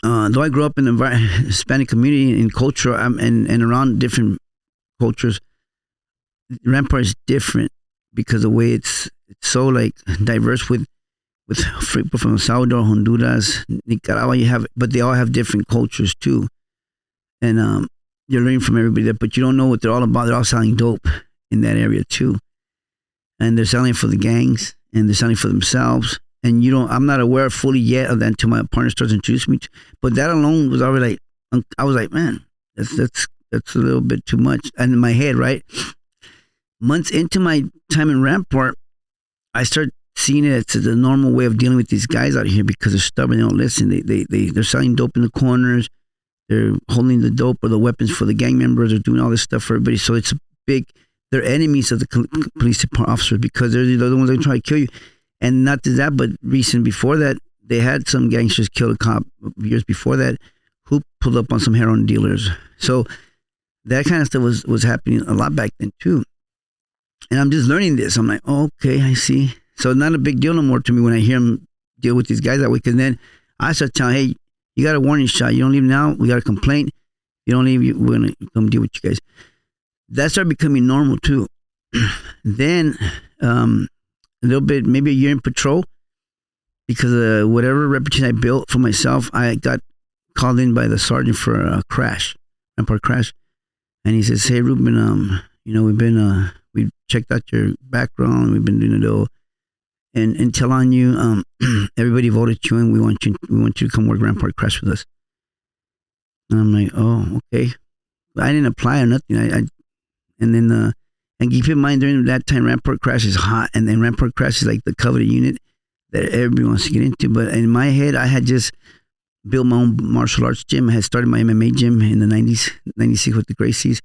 Though I grew up in the Hispanic community and culture, and around different cultures, Rampart is different because the way it's so like diverse with people from El Salvador, Honduras, Nicaragua. But they all have different cultures too, and you're learning from everybody there. But you don't know what they're all about. They're all selling dope in that area too, and they're selling it for the gangs, and they're selling it for themselves. And I'm not aware fully yet of that until my partner starts introducing me to, but that alone was already like, I was like, man, that's a little bit too much. And in my head, right? Months into my time in Rampart, I started seeing it as the normal way of dealing with these guys out here, because they're stubborn, they don't listen. They're selling dope in the corners, they're holding the dope or the weapons for the gang members, they're doing all this stuff for everybody. So it's they're enemies of the police department officers, because they're the ones that are trying to kill you. And not just that, but recent before that, they had some gangsters kill a cop years before that who pulled up on some heroin dealers. So that kind of stuff was happening a lot back then too. And I'm just learning this. I'm like, oh, okay, I see. So it's not a big deal no more to me when I hear him deal with these guys that way. Because then I start telling, hey, you got a warning shot. You don't leave now. We got a complaint. You don't leave. We're going to come deal with you guys. That started becoming normal too. Then a little bit, maybe a year in patrol, because of whatever reputation I built for myself, I got called in by the sergeant for a crash, Rampart crash. And he says, hey, Ruben, we've checked out your background. We've been doing it all. And telling you, everybody voted you in. We want you to come work Rampart crash with us. And I'm like, oh, okay. I didn't apply or nothing. And keep in mind, during that time, Rampart crash is hot. And then Rampart crash is like the coveted unit that everybody wants to get into. But in my head, I had just built my own martial arts gym. I had started my MMA gym in the 90s, 96 with the Gracies.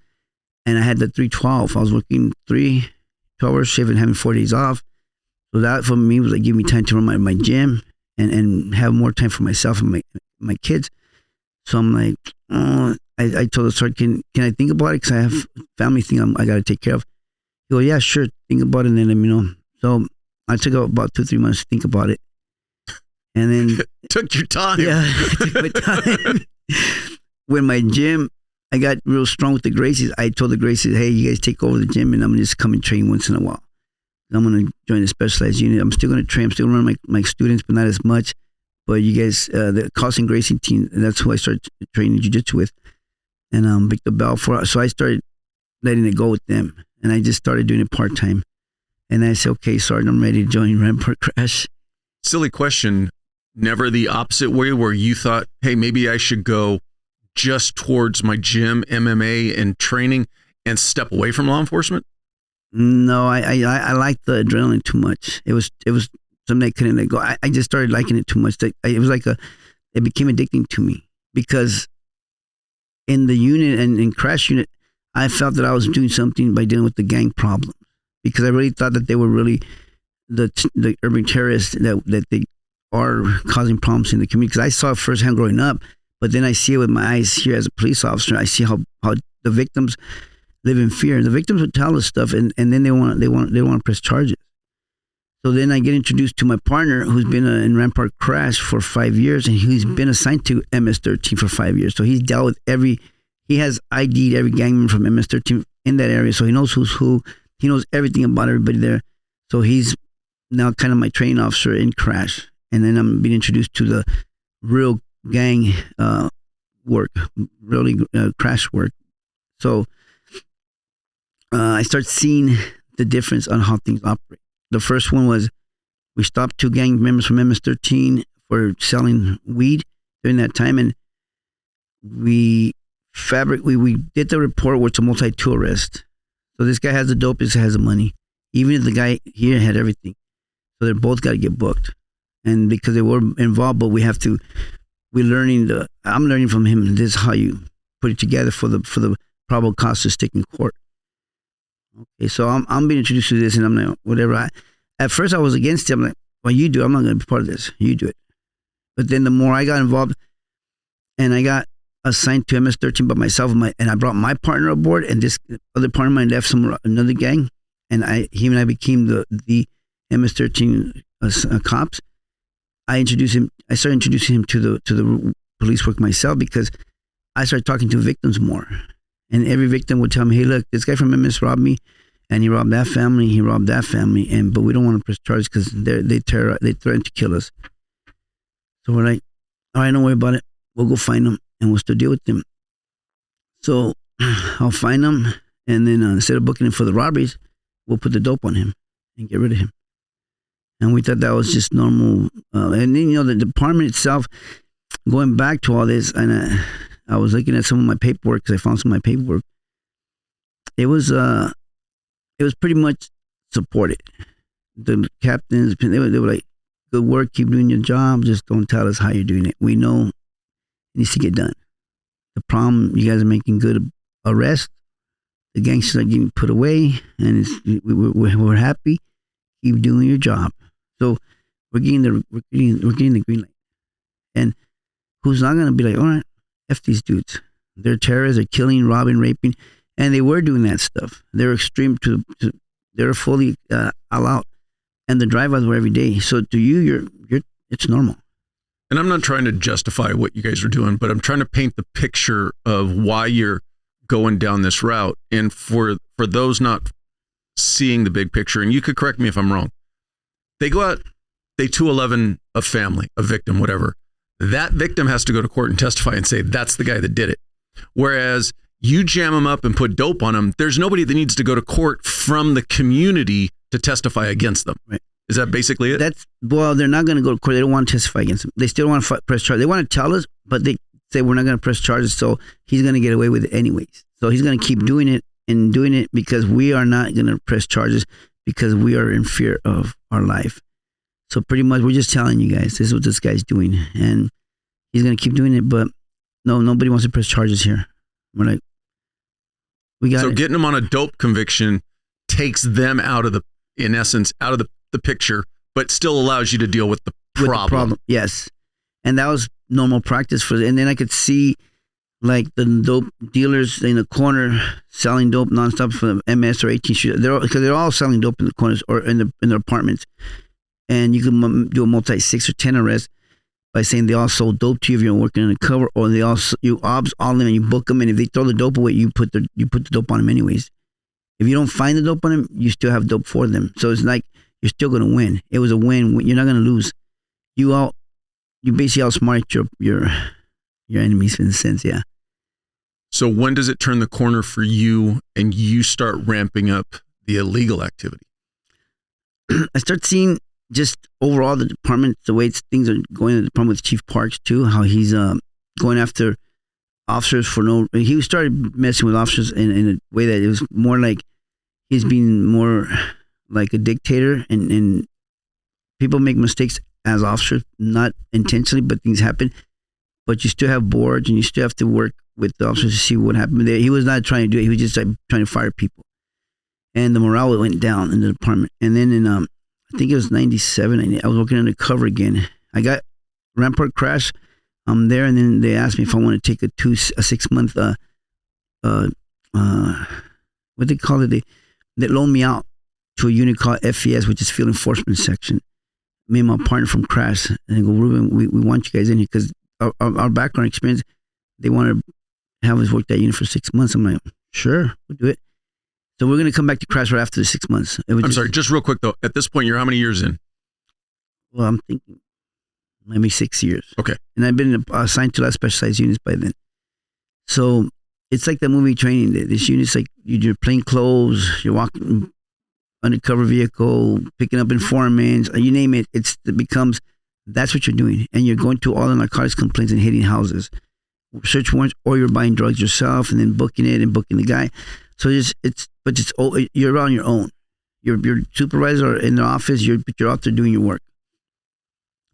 And I had the 312. I was working 12-hour shift and having 4 days off. So that for me was like giving me time to run my gym and have more time for myself and my kids. So I'm like, oh, I told the sergeant, can I think about it? Because I have a family thing I got to take care of. He goes, yeah, sure. Think about it and then let me know. So I took about 2-3 months to think about it. And then took your time. Yeah, I took my time. When my gym, I got real strong with the Gracies. I told the Gracies, hey, you guys take over the gym and I'm going to just come and train once in a while. I'm going to join the specialized unit. I'm still going to train. I'm still going to run my students, but not as much. But you guys, the Carlson Gracie team, that's who I started training jiu-jitsu with. And Victor Bell so I started letting it go with them. And I just started doing it part-time. And I said, okay, Sergeant, I'm ready to join Rampart Crash. Silly question. Never the opposite way where you thought, hey, maybe I should go just towards my gym, MMA, and training and step away from law enforcement? No, I liked the adrenaline too much. It was something I couldn't let go. I just started liking it too much. It was like it became addicting to me because in the unit and in crash unit, I felt that I was doing something by dealing with the gang problem because I really thought that they were really the urban terrorists that they are causing problems in the community. Because I saw it firsthand growing up, but then I see it with my eyes here as a police officer. I see how the victims live in fear. The victims would tell us stuff, and then they want to press charges. So then I get introduced to my partner, who's been in Rampart Crash for 5 years, and he's been assigned to MS-13 for 5 years. So he's dealt with he has ID'd every gang member from MS-13 in that area. So he knows who's who. He knows everything about everybody there. So he's now kind of my training officer in Crash. And then I'm being introduced to the real gang work, really Crash work. So I start seeing the difference on how things operate. The first one was we stopped 2 gang members from MS-13 for selling weed during that time, and we did the report where it's a multi-tool arrest. So this guy has the dope, this guy has the money. Even if the guy here had everything. So they both got to get booked. And because they were involved, but I'm learning from him, this is how you put it together for the probable cause to stick in court. Okay, so I'm being introduced to this, and I'm like, whatever. At first, I was against it. I'm like, well, you do it. I'm not going to be part of this. You do it. But then the more I got involved, and I got assigned to MS-13 by myself, and I brought my partner aboard, and this other partner of mine left another gang, and he and I became the MS-13 cops. I started introducing him to the police work myself because I started talking to victims more. And every victim would tell me, hey, look, this guy from MS robbed me, and he robbed that family, but we don't want to press charges because they threaten to kill us. So we're like, all right, don't worry about it. We'll go find them, and we'll still deal with them. So I'll find them, and then instead of booking him for the robberies, we'll put the dope on him and get rid of him. And we thought that was just normal. And then, the department itself, going back to all this, and I was looking at some of my paperwork because I found some of my paperwork. It was pretty much supported. The captains, they were like, good work, keep doing your job, just don't tell us how you're doing it. We know it needs to get done. The problem, you guys are making good arrests. The gangsters are getting put away, and we're happy. Keep doing your job. So we're getting the green light. And who's not going to be like, all right, F these dudes. They're terrorists, they're killing, robbing, raping. And they were doing that stuff. They're extreme to They're fully all out, and the drive-bys were every day. So to you, it's normal. And I'm not trying to justify what you guys are doing, but I'm trying to paint the picture of why you're going down this route. And for those not seeing the big picture, and you could correct me if I'm wrong, they go out, they 211 a family, a victim, whatever. That victim has to go to court and testify and say, that's the guy that did it. Whereas you jam them up and put dope on them, there's nobody that needs to go to court from the community to testify against them. Right. Is that basically it? They're not going to go to court. They don't want to testify against him. They still want to press charges. They want to tell us, but they say we're not going to press charges, so he's going to get away with it anyways. So he's going to keep doing it because we are not going to press charges because we are in fear of our life. So pretty much we're just telling you guys, this is what this guy's doing, and he's going to keep doing it, but no, nobody wants to press charges here. We're like, we got it. Getting them on a dope conviction takes them out of the picture, but still allows you to deal with the problem. Yes. And that was normal practice for and then I could see like the dope dealers in the corner selling dope nonstop for MS or 18 Street. They're all selling dope in the corners or in their apartments. And you can do a multi 6 or 10 arrest by saying they all sold dope to you if you're working undercover, or you obs all of them and you book them, and if they throw the dope away, you put the dope on them anyways. If you don't find the dope on them, you still have dope for them. So it's like you're still gonna win. It was a win. You're not gonna lose. You basically outsmart your enemies in a sense, yeah. So when does it turn the corner for you and you start ramping up the illegal activity? I start seeing just overall the department, the way things are going in the department with Chief Parks too, how he's going after officers he started messing with officers in a way that it was more like he's being more like a dictator, and people make mistakes as officers, not intentionally, but things happen. But you still have boards and you still have to work with the officers to see what happened there. He was not trying to do it. He was just like trying to fire people. And the morale went down in the department. And then in, I think it was 97, I was working undercover again. I got Rampart CRASH. I'm there, and then they asked me if I want to take a 6-month, what they call it? They loaned me out to a unit called FES, which is Field Enforcement Section. Me and my partner from CRASH, and they go, Ruben, we want you guys in here because our background experience, they want to have us work that unit for 6 months. I'm like, sure, we'll do it. So we're going to come back to CRASH right after the 6 months. Sorry, just real quick though. At this point, you're how many years in? Well, I'm thinking maybe 6 years. Okay. And I've been assigned to a lot of specialized units by then. So it's like the movie Training. This unit's like you're plain clothes, you're walking undercover vehicle, picking up informants, you name it. That's what you're doing. And you're going to all the narcotics complaints and hitting houses, search warrants, or you're buying drugs yourself and then booking it and booking the guy. So you're on your own. Your supervisor in the office, you're out there doing your work.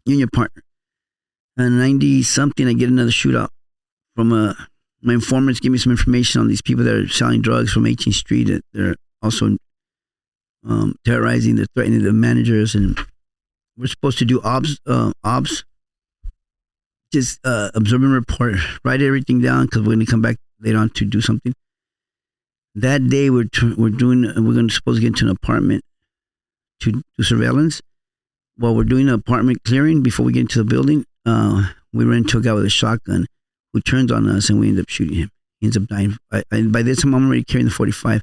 You and your partner. And 90-something, I get another shootout from my informants give me some information on these people that are selling drugs from 18th Street. That they're also terrorizing, they're threatening the managers, and we're supposed to do obs, just observe and report, write everything down because we're going to come back later on to do something. That day we're supposed to get into an apartment to do surveillance. While we're doing the apartment clearing before we get into the building, we ran into a guy with a shotgun who turns on us, and we end up shooting him. He ends up dying. By this time, I'm already carrying the 45.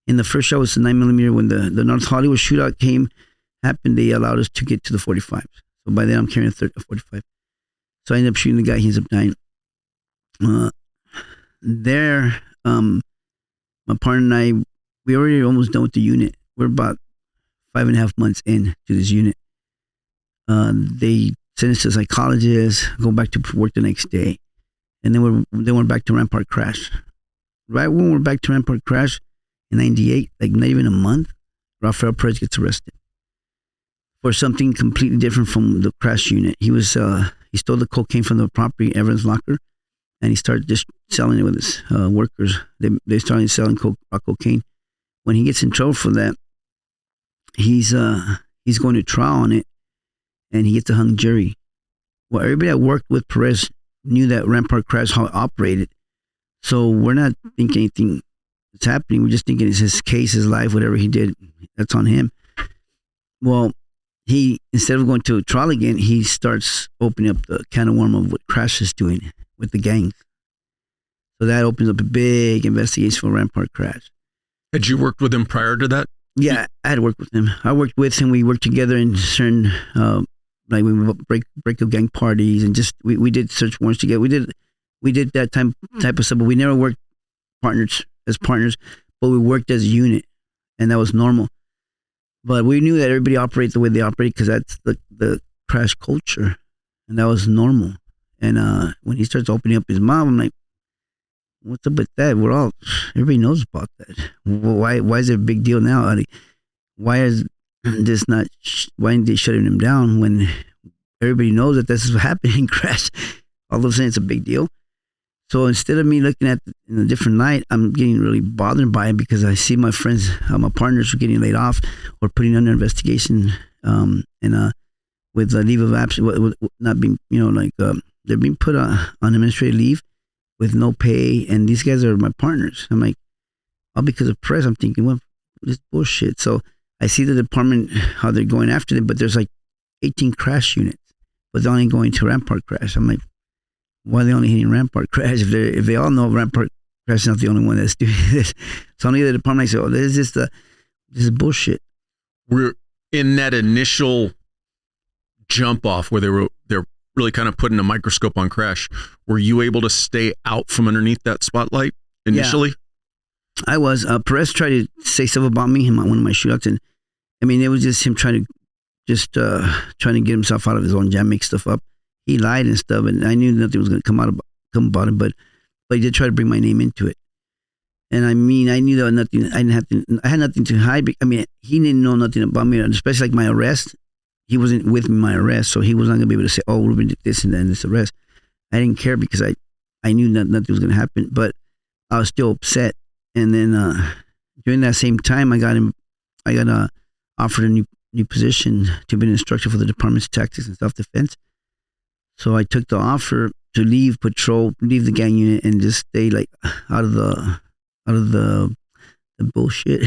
In the first shot was the 9mm. When the North Hollywood shootout happened, they allowed us to get to the 45. So by then, I'm carrying a 45. So I end up shooting the guy. He ends up dying. My partner and I, we already almost done with the unit. We're about 5.5 months in to this unit. They sent us to a psychologist, go back to work the next day. And then we're back to Rampart CRASH. Right when we're back to Rampart CRASH in 98, like not even a month, Rafael Perez gets arrested for something completely different from the CRASH unit. He stole the cocaine from the property, Evans Locker, and he started just selling it with his workers. They started selling cocaine. When he gets in trouble for that, he's going to trial on it, and he gets a hung jury. Well, everybody that worked with Perez knew that Rampart CRASH, how it operated. So we're not thinking anything it's happening. We're just thinking it's his case, his life, whatever he did, that's on him. Well, he, instead of going to trial again, he starts opening up the can of worms of what Crash is doing with the gangs. So that opens up a big investigation for Rampart Crash. Had you worked with him prior to that? Yeah, I had worked with him. I worked with him. We worked together in certain, like we would break up gang parties, and just we did search warrants together. We did that type of stuff, but we never worked as partners, but we worked as a unit, and that was normal. But we knew that everybody operates the way they operate because that's the Crash culture, and that was normal. And when he starts opening up his mouth, I'm like, what's up with that? Everybody knows about that. Why is it a big deal now? Why is this not? Why aren't they shutting him down when everybody knows that this is happening? Crash. All of a sudden, it's a big deal. So instead of me looking at it in a different light, I'm getting really bothered by it because I see my friends, my partners, are getting laid off or putting under investigation, and with a leave of absence, not being, they're being put on administrative leave with no pay, and these guys are my partners. I'm like, all because of press. I'm thinking, well, this bullshit. So I see the department, how they're going after them, but there's like 18 crash units, but they're only going to Rampart Crash. I'm like, why are they only hitting Rampart Crash? If they all know Rampart Crash is not the only one that's doing this. So only the department, I say, oh, this is bullshit. We're in that initial jump off where they're really kind of putting a microscope on Crash. Were you able to stay out from underneath that spotlight initially? Yeah, I was. Perez tried to say stuff about me in one of my shootouts, and I mean, it was just him trying to get himself out of his own jam, make stuff up. He lied and stuff, and I knew nothing was going to come about it, but he did try to bring my name into it. And I mean, I knew that nothing. I had nothing to hide. I mean, he didn't know nothing about me, especially like my arrest. He wasn't with me in my arrest, so he was not going to be able to say, "Oh, Ruben did this and then this arrest." I didn't care because I knew that nothing was going to happen, but I was still upset. And then during that same time, I got offered a new position to be an instructor for the Department's Tactics and Self-Defense. So I took the offer to leave the gang unit, and just stay like out of the bullshit.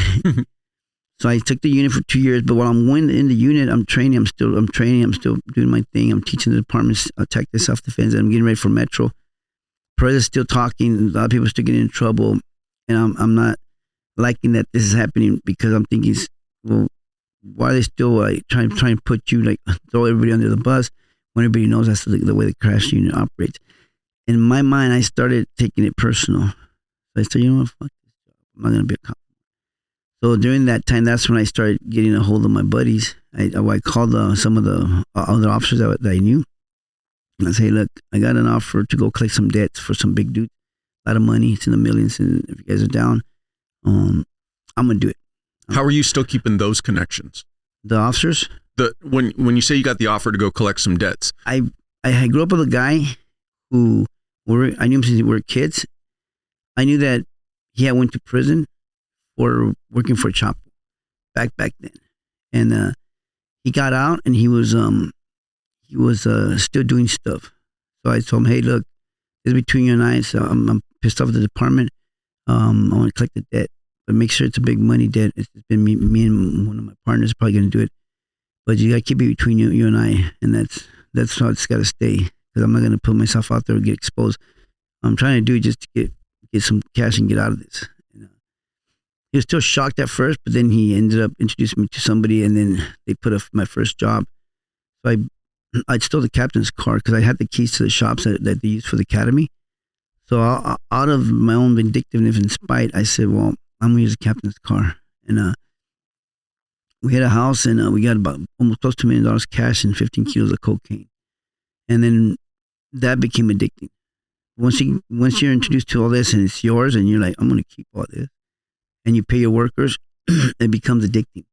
So I took the unit for 2 years, but while I'm going in the unit, I'm training. I'm still doing my thing. I'm teaching the department's tactics, self-defense, and I'm getting ready for Metro. Perez is still talking. A lot of people are still getting in trouble, and I'm not liking that this is happening, because I'm thinking, well, why are they still trying to put you, throw everybody under the bus when everybody knows that's the way the crash unit operates? In my mind, I started taking it personal. So I said, you know what, fuck this job. I'm not going to be a cop. So during that time, that's when I started getting a hold of my buddies. I called some of the other officers that I knew. And I say, look, I got an offer to go collect some debts for some big dudes. A lot of money. It's in the millions. And if you guys are down, I'm going to do it. How are you still keeping those connections? The officers? When you say you got the offer to go collect some debts. I grew up with a guy who, I knew him since we were kids. I knew that he had went to prison for working for Chapo back then. And he got out, and he was still doing stuff. So I told him, hey, look, it's between you and I. So I'm pissed off at the department. I want to collect the debt, but make sure it's a big money debt. It's been me and one of my partners probably going to do it. But you got to keep it between you and I. And that's how it's got to stay, because I'm not going to put myself out there and get exposed. I'm trying to do it just to get some cash and get out of this. He was still shocked at first, but then he ended up introducing me to somebody, and then they put up my first job. So I stole the captain's car because I had the keys to the shops that they used for the academy. So out of my own vindictiveness and spite, I said, well, I'm going to use the captain's car. And we had a house, and we got about almost close to $1 million cash and 15 kilos of cocaine. And then that became addicting. Once you're introduced to all this and it's yours, and you're like, I'm going to keep all this, and you pay your workers, it becomes addicting.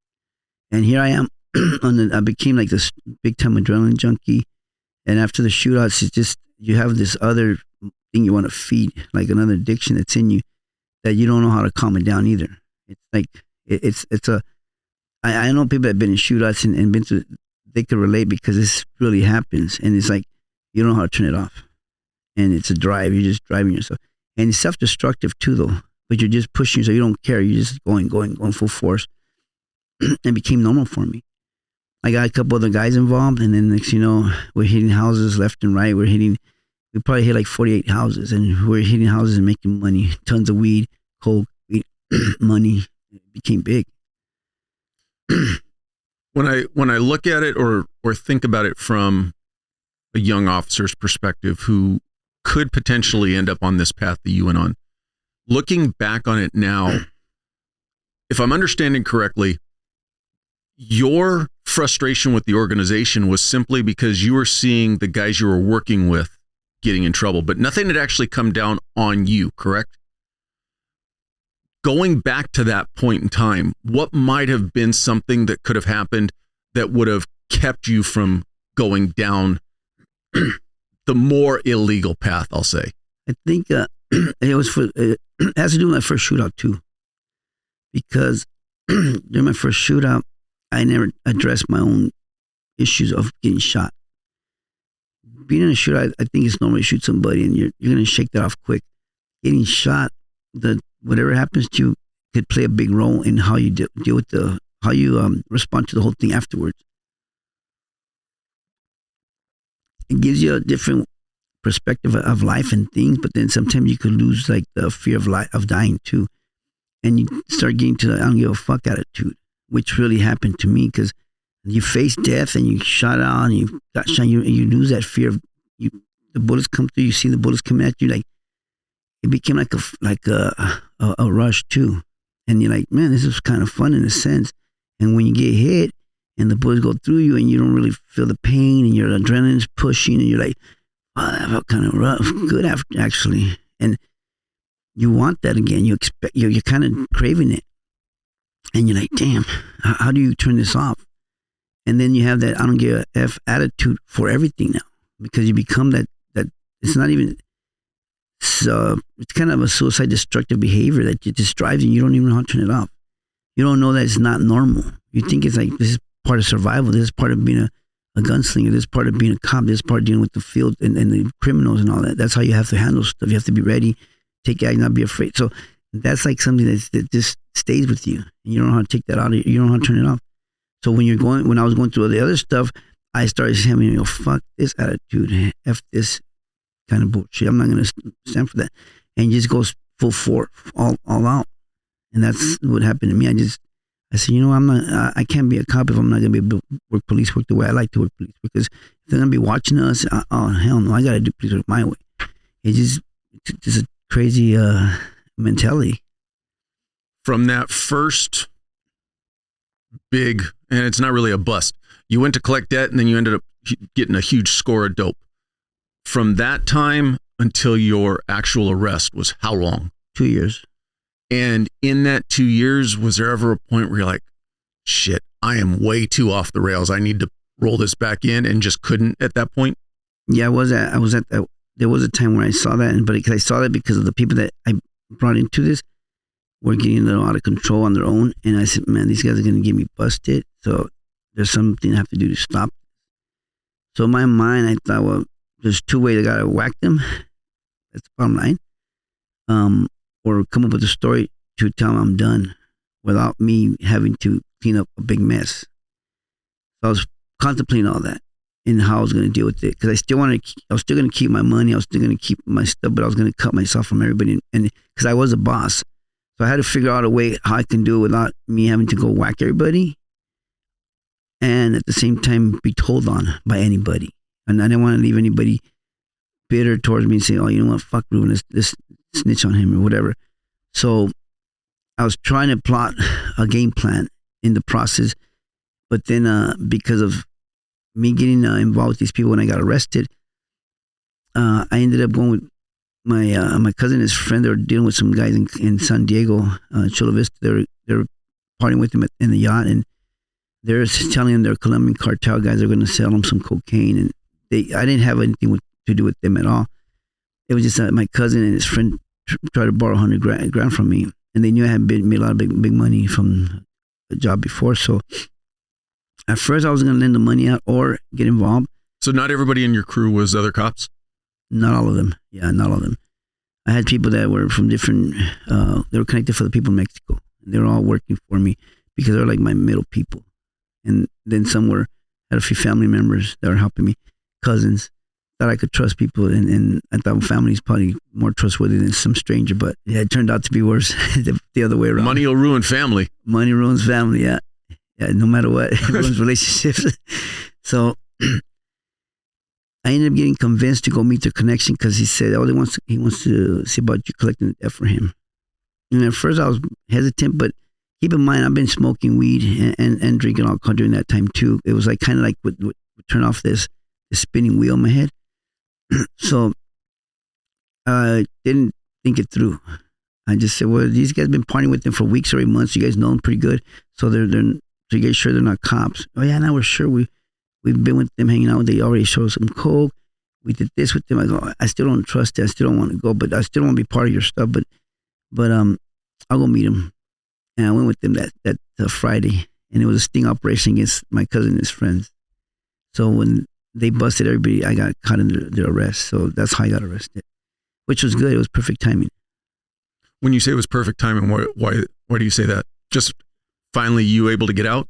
And here I am, I became like this big time adrenaline junkie. And after the shootouts, it's just, you have this other thing you want to feed, like another addiction that's in you that you don't know how to calm it down either. It's like, I know people that have been in shootouts and been through, they could relate, because this really happens. And it's like, you don't know how to turn it off. And it's a drive, you're just driving yourself. And it's self-destructive too, though. but you're just pushing, so you don't care. You're just going full force. It became normal for me. I got a couple other guys involved, and then next, we're hitting houses left and right. We probably hit like 48 houses, and we're hitting houses and making money. Tons of weed, coke, money. It became big. When I look at it or think about it from a young officer's perspective who could potentially end up on this path that you went on, looking back on it now, if I'm understanding correctly, your frustration with the organization was simply because you were seeing the guys you were working with getting in trouble, but nothing had actually come down on you, correct? Going back to that point in time, what might have been something that could have happened that would have kept you from going down the more illegal path, I'll say? I think it has to do with my first shootout too, because during my first shootout, I never addressed my own issues of getting shot. Being in a shootout, I think it's normal to shoot somebody and you're going to shake that off quick. Getting shot, whatever happens to you could play a big role in how you deal with how you respond to the whole thing afterwards. It gives you a different perspective of life and things, but then sometimes you could lose like the fear of dying too, and you start getting to the I don't give a fuck attitude, which really happened to me because you face death and you shot out and you got shot. You lose that fear of the bullets come through. You see the bullets coming at you, like it became like a rush too, and you're like, man, this is kind of fun in a sense. And when you get hit and the bullets go through you and you don't really feel the pain and your adrenaline's pushing and you're like, wow, that felt kind of rough, good after actually, and you want that again. You expect you're kind of craving it. And you're like, damn, how do you turn this off? And then you have that I don't give a F attitude for everything now, because you become that it's not even, it's kind of a suicide destructive behavior that just drives you. You don't even know how to turn it off. You don't know that it's not normal. You think it's like, this is part of survival. This is part of being a gunslinger. This is part of being a cop. This is part of dealing with the field and the criminals and all that. That's how you have to handle stuff. You have to be ready, take action, not be afraid. So that's like something that just stays with you, and you don't know how to take that out. You don't know how to turn it off. So when I was going through all the other stuff, I started saying, fuck this attitude, F this kind of bullshit. I'm not going to stand for that, and just goes full force, all out. And that's what happened to me. I said, I can't be a cop if I'm not going to be able to work police work the way I like to work police, because if they're going to be watching us, oh hell no, I got to do police work my way. It's just a crazy mentality. From that first big, and it's not really a bust, you went to collect debt and then you ended up getting a huge score of dope. From that time until your actual arrest was how long? 2 years. And in that 2 years, was there ever a point where you're like, shit, I am way too off the rails, I need to roll this back in, and just couldn't at that point? Yeah, there was a time where I saw that, but I saw that because of the people that I brought into this were getting a little out of control on their own. And I said, man, these guys are going to get me busted. So there's something I have to do to stop. So in my mind, I thought, well, there's two ways. I got to whack them. That's the bottom line. Or come up with a story to tell them I'm done without me having to clean up a big mess. So I was contemplating all that and how I was going to deal with it. Because I was still going to keep my money. I was still going to keep my stuff, but I was going to cut myself from everybody. And because I was a boss. So I had to figure out a way how I can do it without me having to go whack everybody, and at the same time be told on by anybody. And I didn't want to leave anybody bitter towards me and say, oh, you know what, fuck Ruben, let's snitch on him or whatever. So I was trying to plot a game plan in the process, but then because of me getting involved with these people when I got arrested, I ended up going with my cousin and his friend. They were dealing with some guys in San Diego, Chula Vista. They were partying with them in the yacht, and they're telling them they're Colombian cartel guys. They're going to sell them some cocaine, and I didn't have anything to do with them at all. It was just my cousin and his friend tried to borrow 100 grand from me, and they knew I had made a lot of big money from the job before. So at first I was going to lend the money out or get involved. So not everybody in your crew was other cops? Not all of them. Yeah, not all of them. I had people that were from different, they were connected for the people in Mexico. They were all working for me because they're like my middle people. And then some had a few family members that were helping me, cousins, that I could trust people. And I thought family is probably more trustworthy than some stranger, but yeah, it turned out to be worse the other way around. Money will ruin family. Money ruins family, yeah. Yeah, no matter what, it ruins relationships. So I ended up getting convinced to go meet the connection because he said, he wants to see about you collecting the debt for him. And at first I was hesitant, but keep in mind, I've been smoking weed and drinking alcohol during that time too. It was like kind of like would turn off this spinning wheel in my head. So I didn't think it through. I just said, well, these guys been partying with them for weeks or 8 months. You guys know them pretty good. So so you guys sure they're not cops? Oh yeah, now we're sure. We've been with them hanging out. They already showed us some coke. We did this with them. I go, I still don't trust it. I still don't want to go, but I still want to be part of your stuff. But I'll go meet them. And I went with them that Friday, and it was a sting operation against my cousin and his friends. So when they busted everybody, I got caught in their arrest. So that's how I got arrested, which was good. It was perfect timing. When you say it was perfect timing, why do you say that? Just finally you able to get out?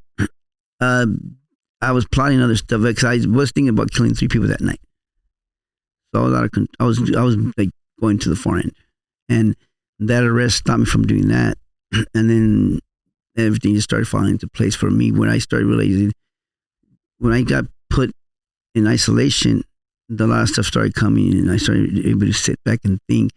I was plotting other stuff because I was thinking about killing 3 people that night. So I was like going to the far end, and that arrest stopped me from doing that. And then everything just started falling into place for me when I started realizing, when I got put in isolation, a lot of stuff started coming, and I started able to sit back and think.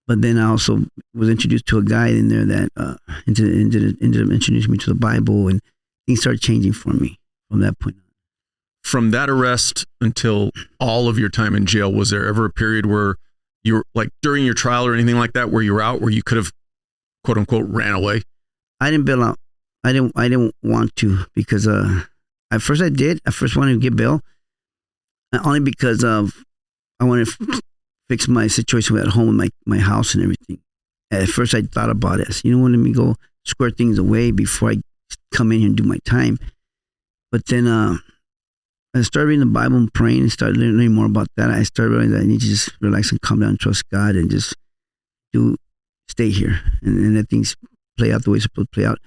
But then I also was introduced to a guy in there that ended up introducing me to the Bible, and things started changing for me from that point on. From that arrest until all of your time in jail, was there ever a period where you were, like during your trial or anything like that, where you were out, where you could have, quote unquote, ran away? I didn't bail out. I didn't want to, because at first I did. I first wanted to get bail, only because I wanted to fix my situation at home with my house and everything. At first I thought about it. I said, let me go square things away before I come in here and do my time. But then I started reading the Bible and praying and started learning more about that. I started realizing that I need to just relax and calm down and trust God and just stay here and let things play out the way it's supposed to play out.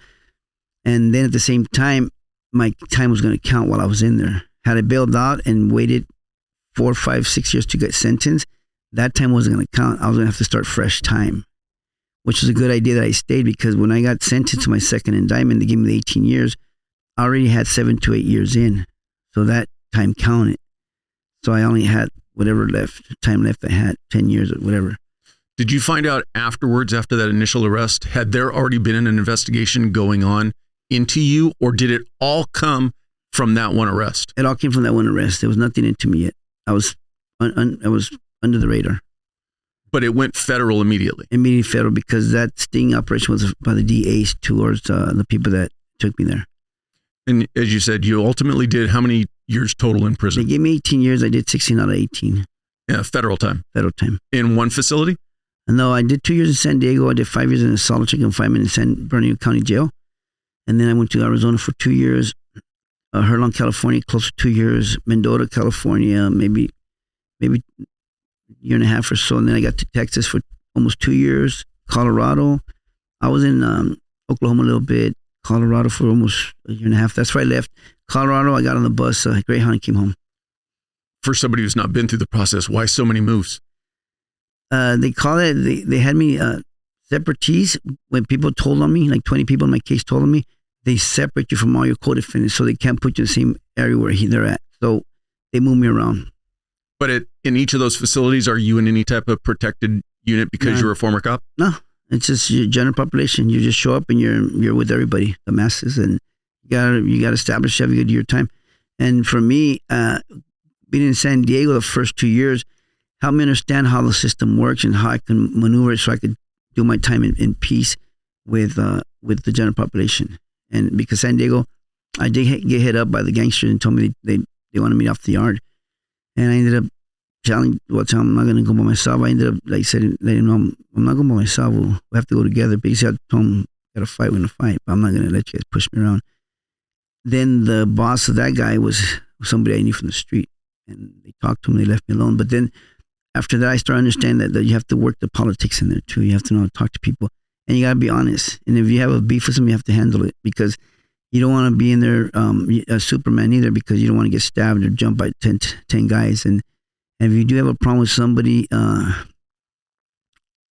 And then at the same time, my time was going to count while I was in there. Had I bailed out and waited 4, 5, 6 years to get sentenced, that time wasn't going to count. I was going to have to start fresh time, which was a good idea that I stayed, because when I got sentenced to my second indictment, they gave me the 18 years. I already had 7 to 8 years in. So that time counted. So I only had whatever time left I had, 10 years or whatever. Did you find out afterwards, after that initial arrest, had there already been an investigation going on into you, or did it all come from that one arrest? It all came from that one arrest. There was nothing into me yet. I was under the radar. But it went federal immediately? Immediately federal, because that sting operation was by the DA towards the people that took me there. And as you said, you ultimately did how many years total in prison? They gave me 18 years. I did 16 out of 18. Yeah, federal time. Federal time. In one facility? No, I did 2 years in San Diego. I did 5 years in a solitary confinement in San Bernardino County Jail. And then I went to Arizona for 2 years. Herlong, California, close to 2 years. Mendota, California, maybe a year and a half or so. And then I got to Texas for almost 2 years. Colorado. I was in Oklahoma a little bit. Colorado for almost a year and a half. That's where I left. Colorado, I got on the bus, Greyhound, and came home. For somebody who's not been through the process, why so many moves? They call it, they had me separatees. When people told on me, like 20 people in my case told on me, they separate you from all your co-defendants, so they can't put you in the same area where they're at. So they move me around. But in each of those facilities, are you in any type of protected unit because you're a former cop? No. It's just your general population. You just show up and you're with everybody, the masses, and you gotta establish yourself. You gotta do your time. And for me, being in San Diego the first 2 years helped me understand how the system works and how I can maneuver it so I could do my time in peace with the general population. And because San Diego, I did get hit up by the gangsters and told me they wanted me off the yard, and I ended up telling I'm not going to go by myself. I ended up letting him know I'm not going by myself. We'll have to go together. Basically, I told him, got to fight, we're going to fight, but I'm not going to let you guys push me around. Then the boss of that guy was somebody I knew from the street, and they talked to him, they left me alone. But then after that, I started understanding that you have to work the politics in there too. You have to know how to talk to people, and you got to be honest. And if you have a beef with them, you have to handle it, because you don't want to be in there a Superman either, because you don't want to get stabbed or jumped by 10 guys. And if you do have a problem with somebody,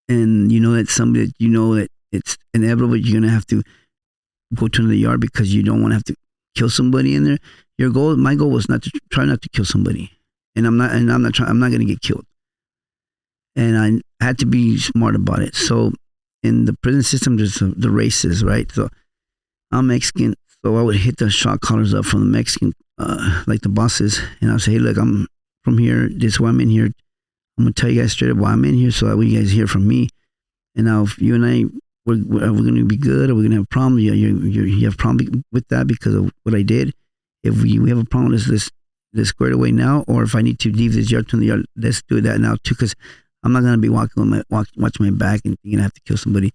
and you know that somebody that you know that it's inevitable, you're gonna have to go to the yard because you don't want to have to kill somebody in there. My goal was try not to kill somebody, and I'm not gonna get killed. And I had to be smart about it. So in the prison system, there's the races, right? So I'm Mexican, so I would hit the shot callers up from the Mexican, like the bosses, and I'll say, hey, look, I'm from here. This is why I'm in here. I'm gonna tell you guys straight up why I'm in here, so that way you guys hear from me. And now, if you and I, we're gonna be good, or we're gonna have a problem. You have a problem with that because of what I did. If we have a problem, let's square it away now. Or if I need to leave this yard to the yard, let's do that now too. Because I'm not gonna be watching my back and thinking I have to kill somebody.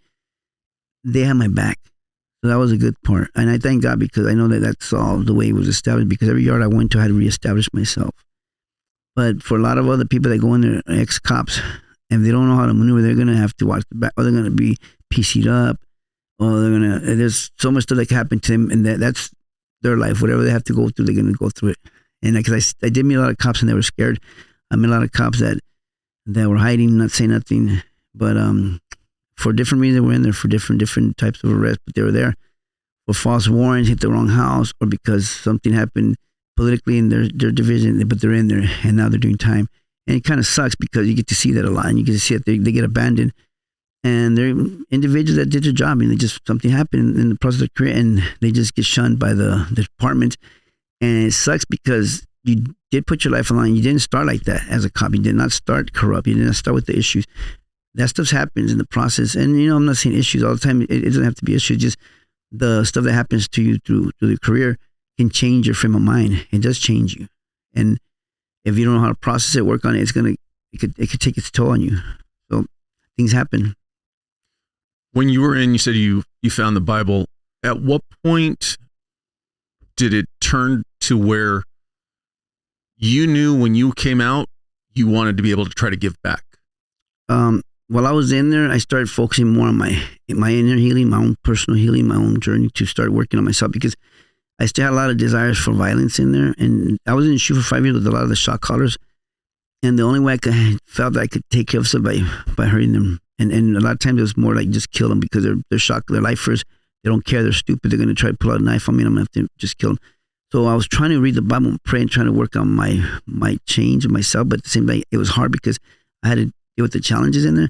They have my back, so that was a good part. And I thank God, because I know that that's all the way it was established. Because every yard I went to, I had to reestablish myself. But for a lot of other people that go in there, ex-cops, if they don't know how to maneuver, they're going to have to watch the back, or they're going to be PC'd up, or there's so much stuff that can happen to them, and that's their life. Whatever they have to go through, they're going to go through it. And because I did meet a lot of cops, and they were scared. I met a lot of cops that were hiding, not saying nothing. But for different reasons, we're in there for different types of arrests, but they were there for false warrants, hit the wrong house, or because something happened politically in their division, but they're in there and now they're doing time. And it kind of sucks, because you get to see that a lot, and you get to see that they get abandoned, and they're individuals that did their job, and something happened in the process of career, and they just get shunned by the department. And it sucks, because you did put your life on the line. You didn't start like that as a cop. You did not start corrupt. You didn't start with the issues. That stuff happens in the process. And I'm not saying issues all the time. It doesn't have to be issues. Just the stuff that happens to you through the career can change your frame of mind. It does change you. And if you don't know how to process it, work on it, it could take its toll on you. So things happen. When you were in, you said you found the Bible. At what point did it turn to where you knew when you came out, you wanted to be able to try to give back? While I was in there, I started focusing more on my inner healing, my own personal healing, my own journey, to start working on myself, because I still had a lot of desires for violence in there. And I was in the shoe for 5 years with a lot of the shot callers. And the only way I felt that I could take care of somebody by hurting them. And a lot of times it was more like just kill them, because they're shocked, they're lifers. They don't care, they're stupid. They're going to try to pull out a knife on me, and I'm going to have to just kill them. So I was trying to read the Bible and pray and trying to work on my change of myself. But at the same time, it was hard, because I had to deal with the challenges in there.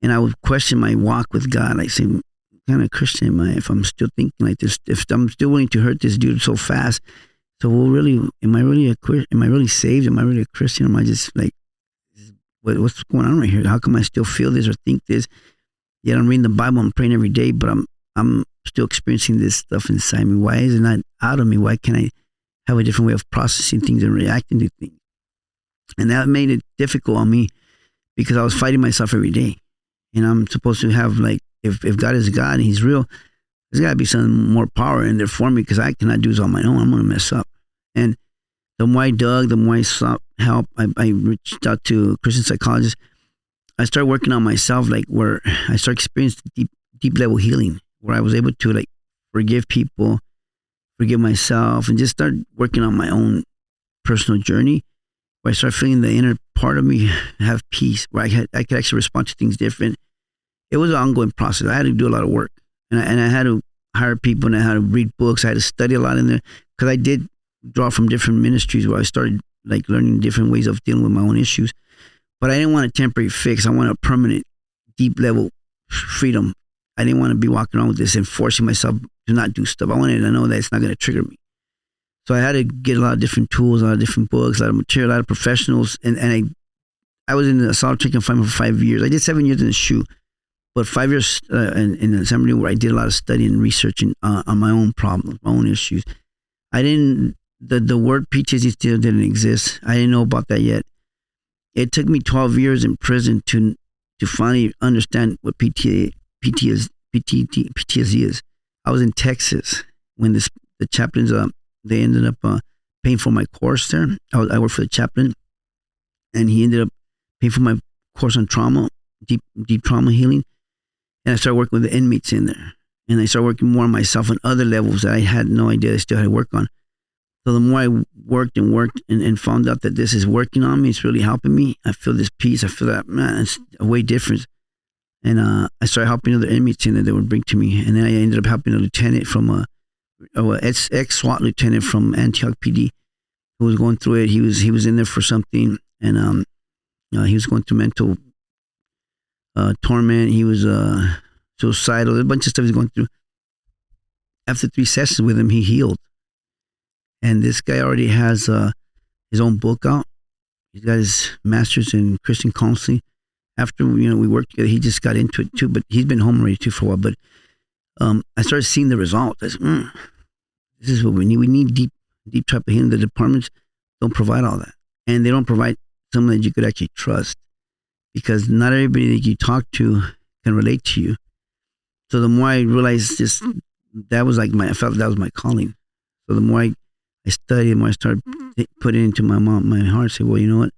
And I would question my walk with God. Like, say, what kind of Christian am I if I'm still thinking like this? If I'm still willing to hurt this dude so fast, so am I really saved? Am I really a Christian? Am I just like, what's going on right here? How come I still feel this or think this? Yet I'm reading the Bible, I'm praying every day, but I'm still experiencing this stuff inside me. Why is it not out of me? Why can't I have a different way of processing things and reacting to things? And that made it difficult on me, because I was fighting myself every day. And I'm supposed to have, like, if God is God and He's real, there's got to be some more power in there for me, because I cannot do this on my own. I'm going to mess up. And the more I dug, the more I sought help. I reached out to Christian psychologists. I started working on myself, like, where I started experiencing deep level healing, where I was able to, like, forgive people, forgive myself, and just start working on my own personal journey, where I started feeling the inner part of me have peace, where I could actually respond to things different. It was an ongoing process. I had to do a lot of work, and I had to hire people, and I had to read books. I had to study a lot in there, because I did draw from different ministries, where I started, like, learning different ways of dealing with my own issues. But I didn't want a temporary fix. I wanted a permanent, deep level freedom. I didn't want to be walking around with this and forcing myself to not do stuff. I wanted to know that it's not going to trigger me. So I had to get a lot of different tools, a lot of different books, a lot of material, a lot of professionals. And I was in the solitary confinement for 5 years. I did 7 years in the SHU, but 5 years in the seminary, where I did a lot of studying and researching on my own problems, my own issues. The word PTSD still didn't exist. I didn't know about that yet. It took me 12 years in prison to finally understand what PTSD is. I was in Texas when the chaplains, they ended up paying for my course there. I worked for the chaplain, and he ended up paid for my course on trauma, deep trauma healing. And I started working with the inmates in there. And I started working more on myself on other levels that I had no idea I still had to work on. So the more I worked and found out that this is working on me, it's really helping me. I feel this peace. I feel that, man, it's a way different. And I started helping other inmates in that they would bring to me. And then I ended up helping a lieutenant from a ex-SWAT lieutenant from Antioch PD who was going through it. He was in there for something, and he was going through mental torment. He was suicidal. A bunch of stuff he was going through. After 3 sessions with him, he healed. And this guy already has his own book out. He's got his master's in Christian counseling. After we worked together, he just got into it too. But he's been home already too for a while. But I started seeing the results. I said, this is what we need. We need deep type of healing. The departments don't provide all that, and they don't provide someone that you could actually trust, because not everybody that you talk to can relate to you. So the more I realized that was like I felt that was my calling. So the more I studied, the more I started putting into my heart, say, well, you know what?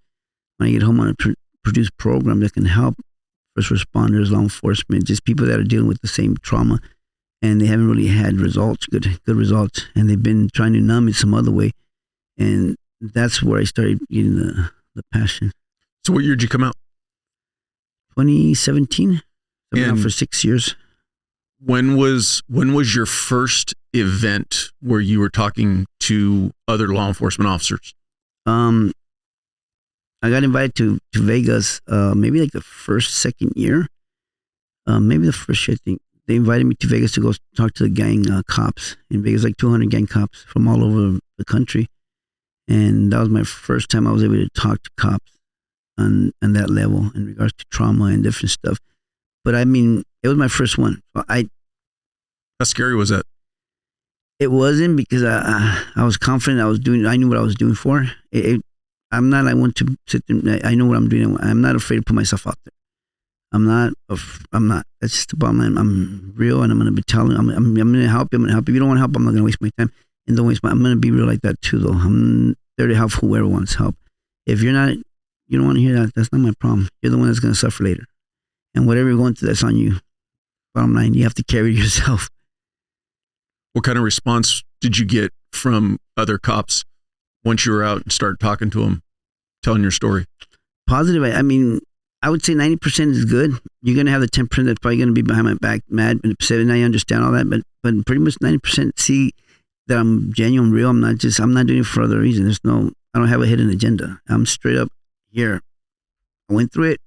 When I get home, I want to produce programs that can help first responders, law enforcement, just people that are dealing with the same trauma, and they haven't really had results, good results, and they've been trying to numb it some other way. And that's where I started getting the passion. So what year did you come out? 2017. I've been out for 6 years. When was your first event where you were talking to other law enforcement officers? I got invited to Vegas, maybe like the second year. Maybe the first year, I think. They invited me to Vegas to go talk to the gang cops in Vegas, like 200 gang cops from all over the country. And that was my first time I was able to talk to cops on that level in regards to trauma and different stuff. But I mean, it was my first one. How scary was that? It wasn't, because I was confident I knew what I was doing for. I'm not like one to sit there. I know what I'm doing. I'm not afraid to put myself out there. I'm not. That's just the bottom line. I'm real, and I'm going to be telling. I'm going to help you. I'm going to help you. If you don't want to help, I'm not going to waste my time. And don't waste my. I'm going to be real like that too, though. I'm there to help whoever wants help. If you're not, you don't want to hear that. That's not my problem. You're the one that's going to suffer later. And whatever you're going through, that's on you. Bottom line, you have to carry it yourself. What kind of response did you get from other cops once you were out and started talking to them, telling your story? Positive. I mean, I would say 90% is good. You're going to have the 10% that's probably going to be behind my back, mad and upset, and I understand all that. But pretty much 90% see that I'm genuine, real. I'm not doing it for other reasons. I don't have a hidden agenda. I'm straight up here. I went through it.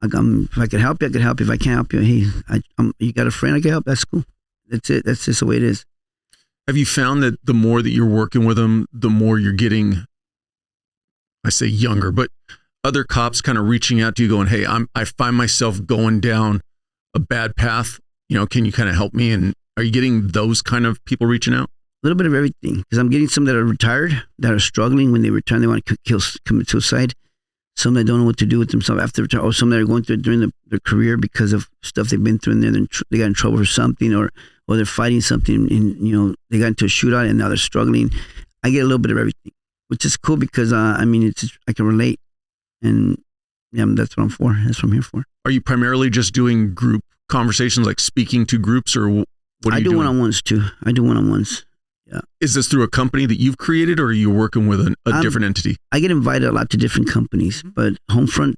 If I could help you, I could help you. If I can't help you, hey, you got a friend I can help? That's cool. That's it. That's just the way it is. Have you found that the more that you're working with them, the more you're getting, I say younger, but other cops kind of reaching out to you going, hey, I find myself going down a bad path. Can you kind of help me? And are you getting those kind of people reaching out? A little bit of everything, because I'm getting some that are retired, that are struggling. When they retire, they want to commit suicide. Some that don't know what to do with themselves after retire, or some that are going through it during their career because of stuff they've been through, and they got in trouble for something, or they're fighting something, and they got into a shootout and now they're struggling. I get a little bit of everything, which is cool, because I can relate, and yeah, that's what I'm for. That's what I'm here for. Are you primarily just doing group conversations, like speaking to groups, or what are you doing? I do one-on-ones too. I do one-on-ones. Yeah. Is this through a company that you've created, or are you working with a different entity? I get invited a lot to different companies, but Homefront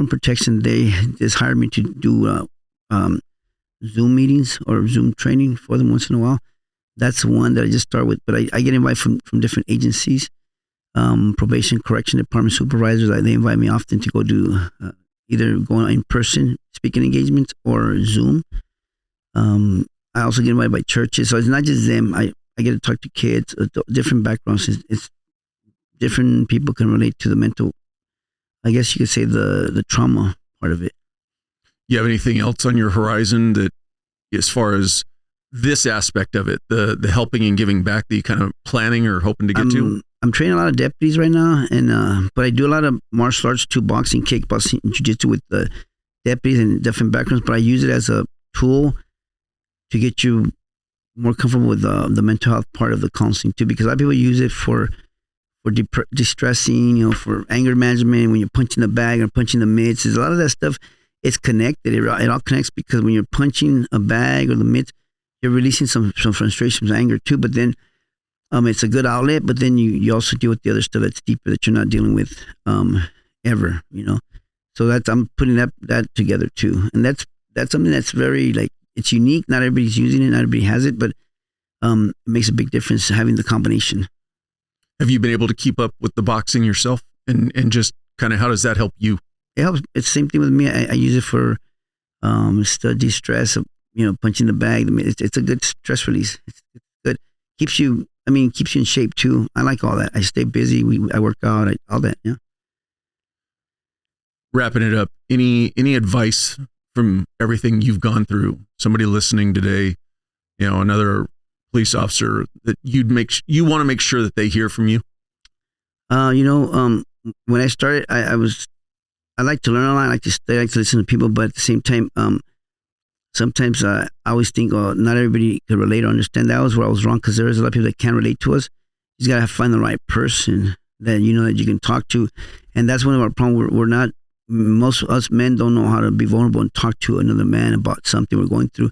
Protection, they just hired me to do Zoom meetings or Zoom training for them once in a while. That's one that I just start with, but I get invited from different agencies, probation, correction department supervisors. They invite me often to go do either going in person speaking engagements or Zoom. I also get invited by churches, so it's not just them. I get to talk to kids, different backgrounds. It's different people can relate to the mental, I guess you could say the trauma part of it. You have anything else on your horizon that, as far as this aspect of it, the helping and giving back, that you kind of planning or hoping to get to? I'm training a lot of deputies right now, and but I do a lot of martial arts too, boxing, kickboxing, jiu-jitsu with the deputies and different backgrounds, but I use it as a tool to get you more comfortable with the mental health part of the counseling too, because a lot of people use it for for distressing, you know, for anger management, when you're punching the bag or punching the mitts. There's a lot of that stuff. It's connected. It all connects because when you're punching a bag or the mitts, you're releasing some frustration, some anger too. But then it's a good outlet. But then you also deal with the other stuff that's deeper that you're not dealing with ever, you know. So I'm putting that together too, and that's something that's very like, it's unique. Not everybody's using it. Not everybody has it, but it makes a big difference having the combination. Have you been able to keep up with the boxing yourself, and just kind of how does that help you? It helps. It's the same thing with me. I use it for de-stress, you know, punching the bag. It's a good stress release. It's good. Keeps you in shape too. I like all that. I stay busy. I work out. All that. Yeah. Wrapping it up. Any advice from everything you've gone through? Somebody listening today, you know, another police officer that you want to make sure that they hear from you? You know, when I started, I like to learn a lot. I like to study, I like to listen to people, but at the same time, sometimes I always think, oh, not everybody can relate or understand. That was where I was wrong, because there is a lot of people that can't relate to us. You just got to find the right person that you know that you can talk to. And that's one of our problems. We're not, most of us men don't know how to be vulnerable and talk to another man about something we're going through.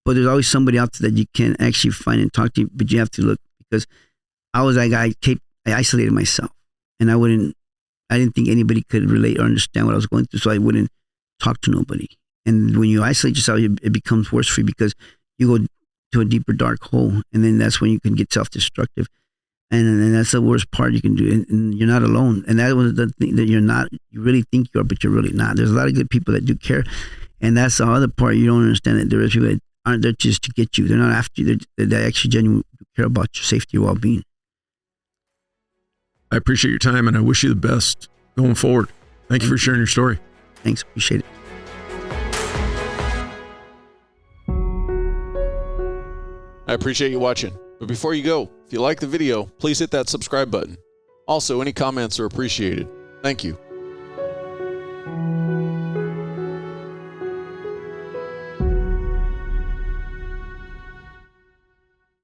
But there's always somebody out there that you can actually find and talk to, but you have to look, because I was that guy, I isolated myself, and I didn't think anybody could relate or understand what I was going through, so I wouldn't talk to nobody. And when you isolate yourself, it becomes worse for you, because you go to a deeper dark hole, and then that's when you can get self-destructive. And that's the worst part you can do, and you're not alone. And that was the thing that you really think you are, but you're really not. There's a lot of good people that do care, and that's the other part you don't understand, that there are people that aren't there just to get you. They're not after you. They actually genuinely care about your safety, your well-being. I appreciate your time, and I wish you the best going forward. Thank you for sharing your story. Thanks. Appreciate it. I appreciate you watching. But before you go, if you like the video, please hit that subscribe button. Also, any comments are appreciated. Thank you.